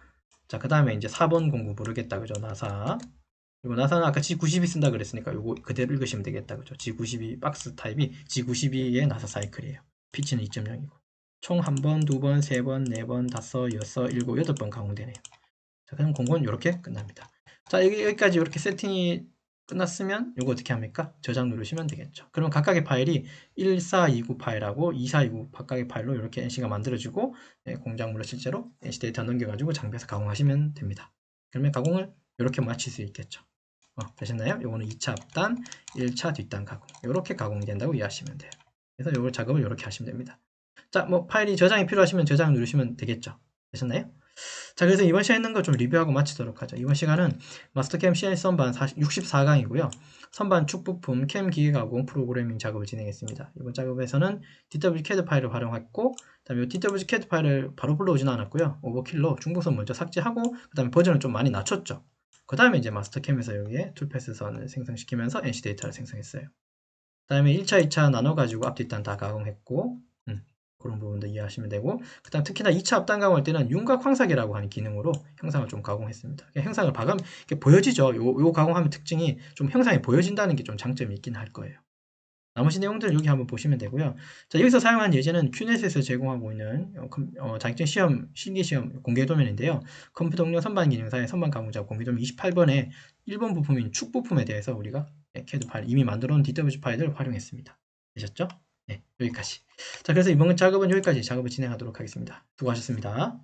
자, 그 다음에 이제 4번 공구 모르겠다 그죠? 나사. 그리고 나사는 아까 G92 쓴다 그랬으니까 요거 그대로 읽으시면 되겠다 그죠? G92 박스 타입이 G92의 나사 사이클이에요. 피치는 2.0이고. 총 한 번, 두 번, 세 번, 네 번, 다섯, 여섯, 일곱, 여덟 번 가공되네요. 자, 그럼 공고는 이렇게 끝납니다. 자, 여기까지 이렇게 세팅이 끝났으면 이거 어떻게 합니까? 저장 누르시면 되겠죠. 그러면 각각의 파일이 1429 파일하고 2429 각각의 파일로 이렇게 NC가 만들어지고 공작물로 실제로 NC 데이터 넘겨가지고 장비에서 가공하시면 됩니다. 그러면 가공을 이렇게 마칠 수 있겠죠. 되셨나요? 요거는 2차 앞단, 1차 뒷단 가공. 이렇게 가공이 된다고 이해하시면 돼요. 그래서 요걸 작업을 이렇게 하시면 됩니다. 자, 뭐 파일이 저장이 필요하시면 저장 누르시면 되겠죠. 되셨나요? 자, 그래서 이번 시간 있는 거 좀 리뷰하고 마치도록 하죠. 이번 시간은 마스터캠 CNC 선반 64강이고요. 선반 축 부품 캠 기계 가공 프로그래밍 작업을 진행했습니다. 이번 작업에서는 DWG CAD 파일을 활용했고, 그다음에 DWG CAD 파일을 바로 불러오지는 않았고요. 오버킬로 중복선 먼저 삭제하고, 그다음에 버전을 좀 많이 낮췄죠. 그 다음에 이제 마스터캠에서 여기에 툴패스선을 생성시키면서 NC 데이터를 생성했어요. 그 다음에 1차, 2차 나눠가지고 앞뒷단 다 가공했고, 그런 부분도 이해하시면 되고, 그 다음 특히나 2차 앞단 가공할 때는 윤곽 황삭이라고 하는 기능으로 형상을 좀 가공했습니다. 형상을 봐가면 이렇게 보여지죠. 요 가공하면 특징이 좀 형상이 보여진다는 게 좀 장점이 있긴 할 거예요. 나머지 내용들 여기 한번 보시면 되고요. 자, 여기서 사용한 예제는 큐넷에서 제공하고 있는 자격증 시험, 실기시험 공개 도면인데요. 컴퓨터 동료 선반 기능사의 선반 가공자 공개 도면 28번에 1번 부품인 축 부품에 대해서 우리가 CAD 파일, 이미 만들어 놓은 DWG 파일을 활용했습니다. 되셨죠? 네, 여기까지. 자, 그래서 이번 작업은 여기까지 작업을 진행하도록 하겠습니다. 수고하셨습니다.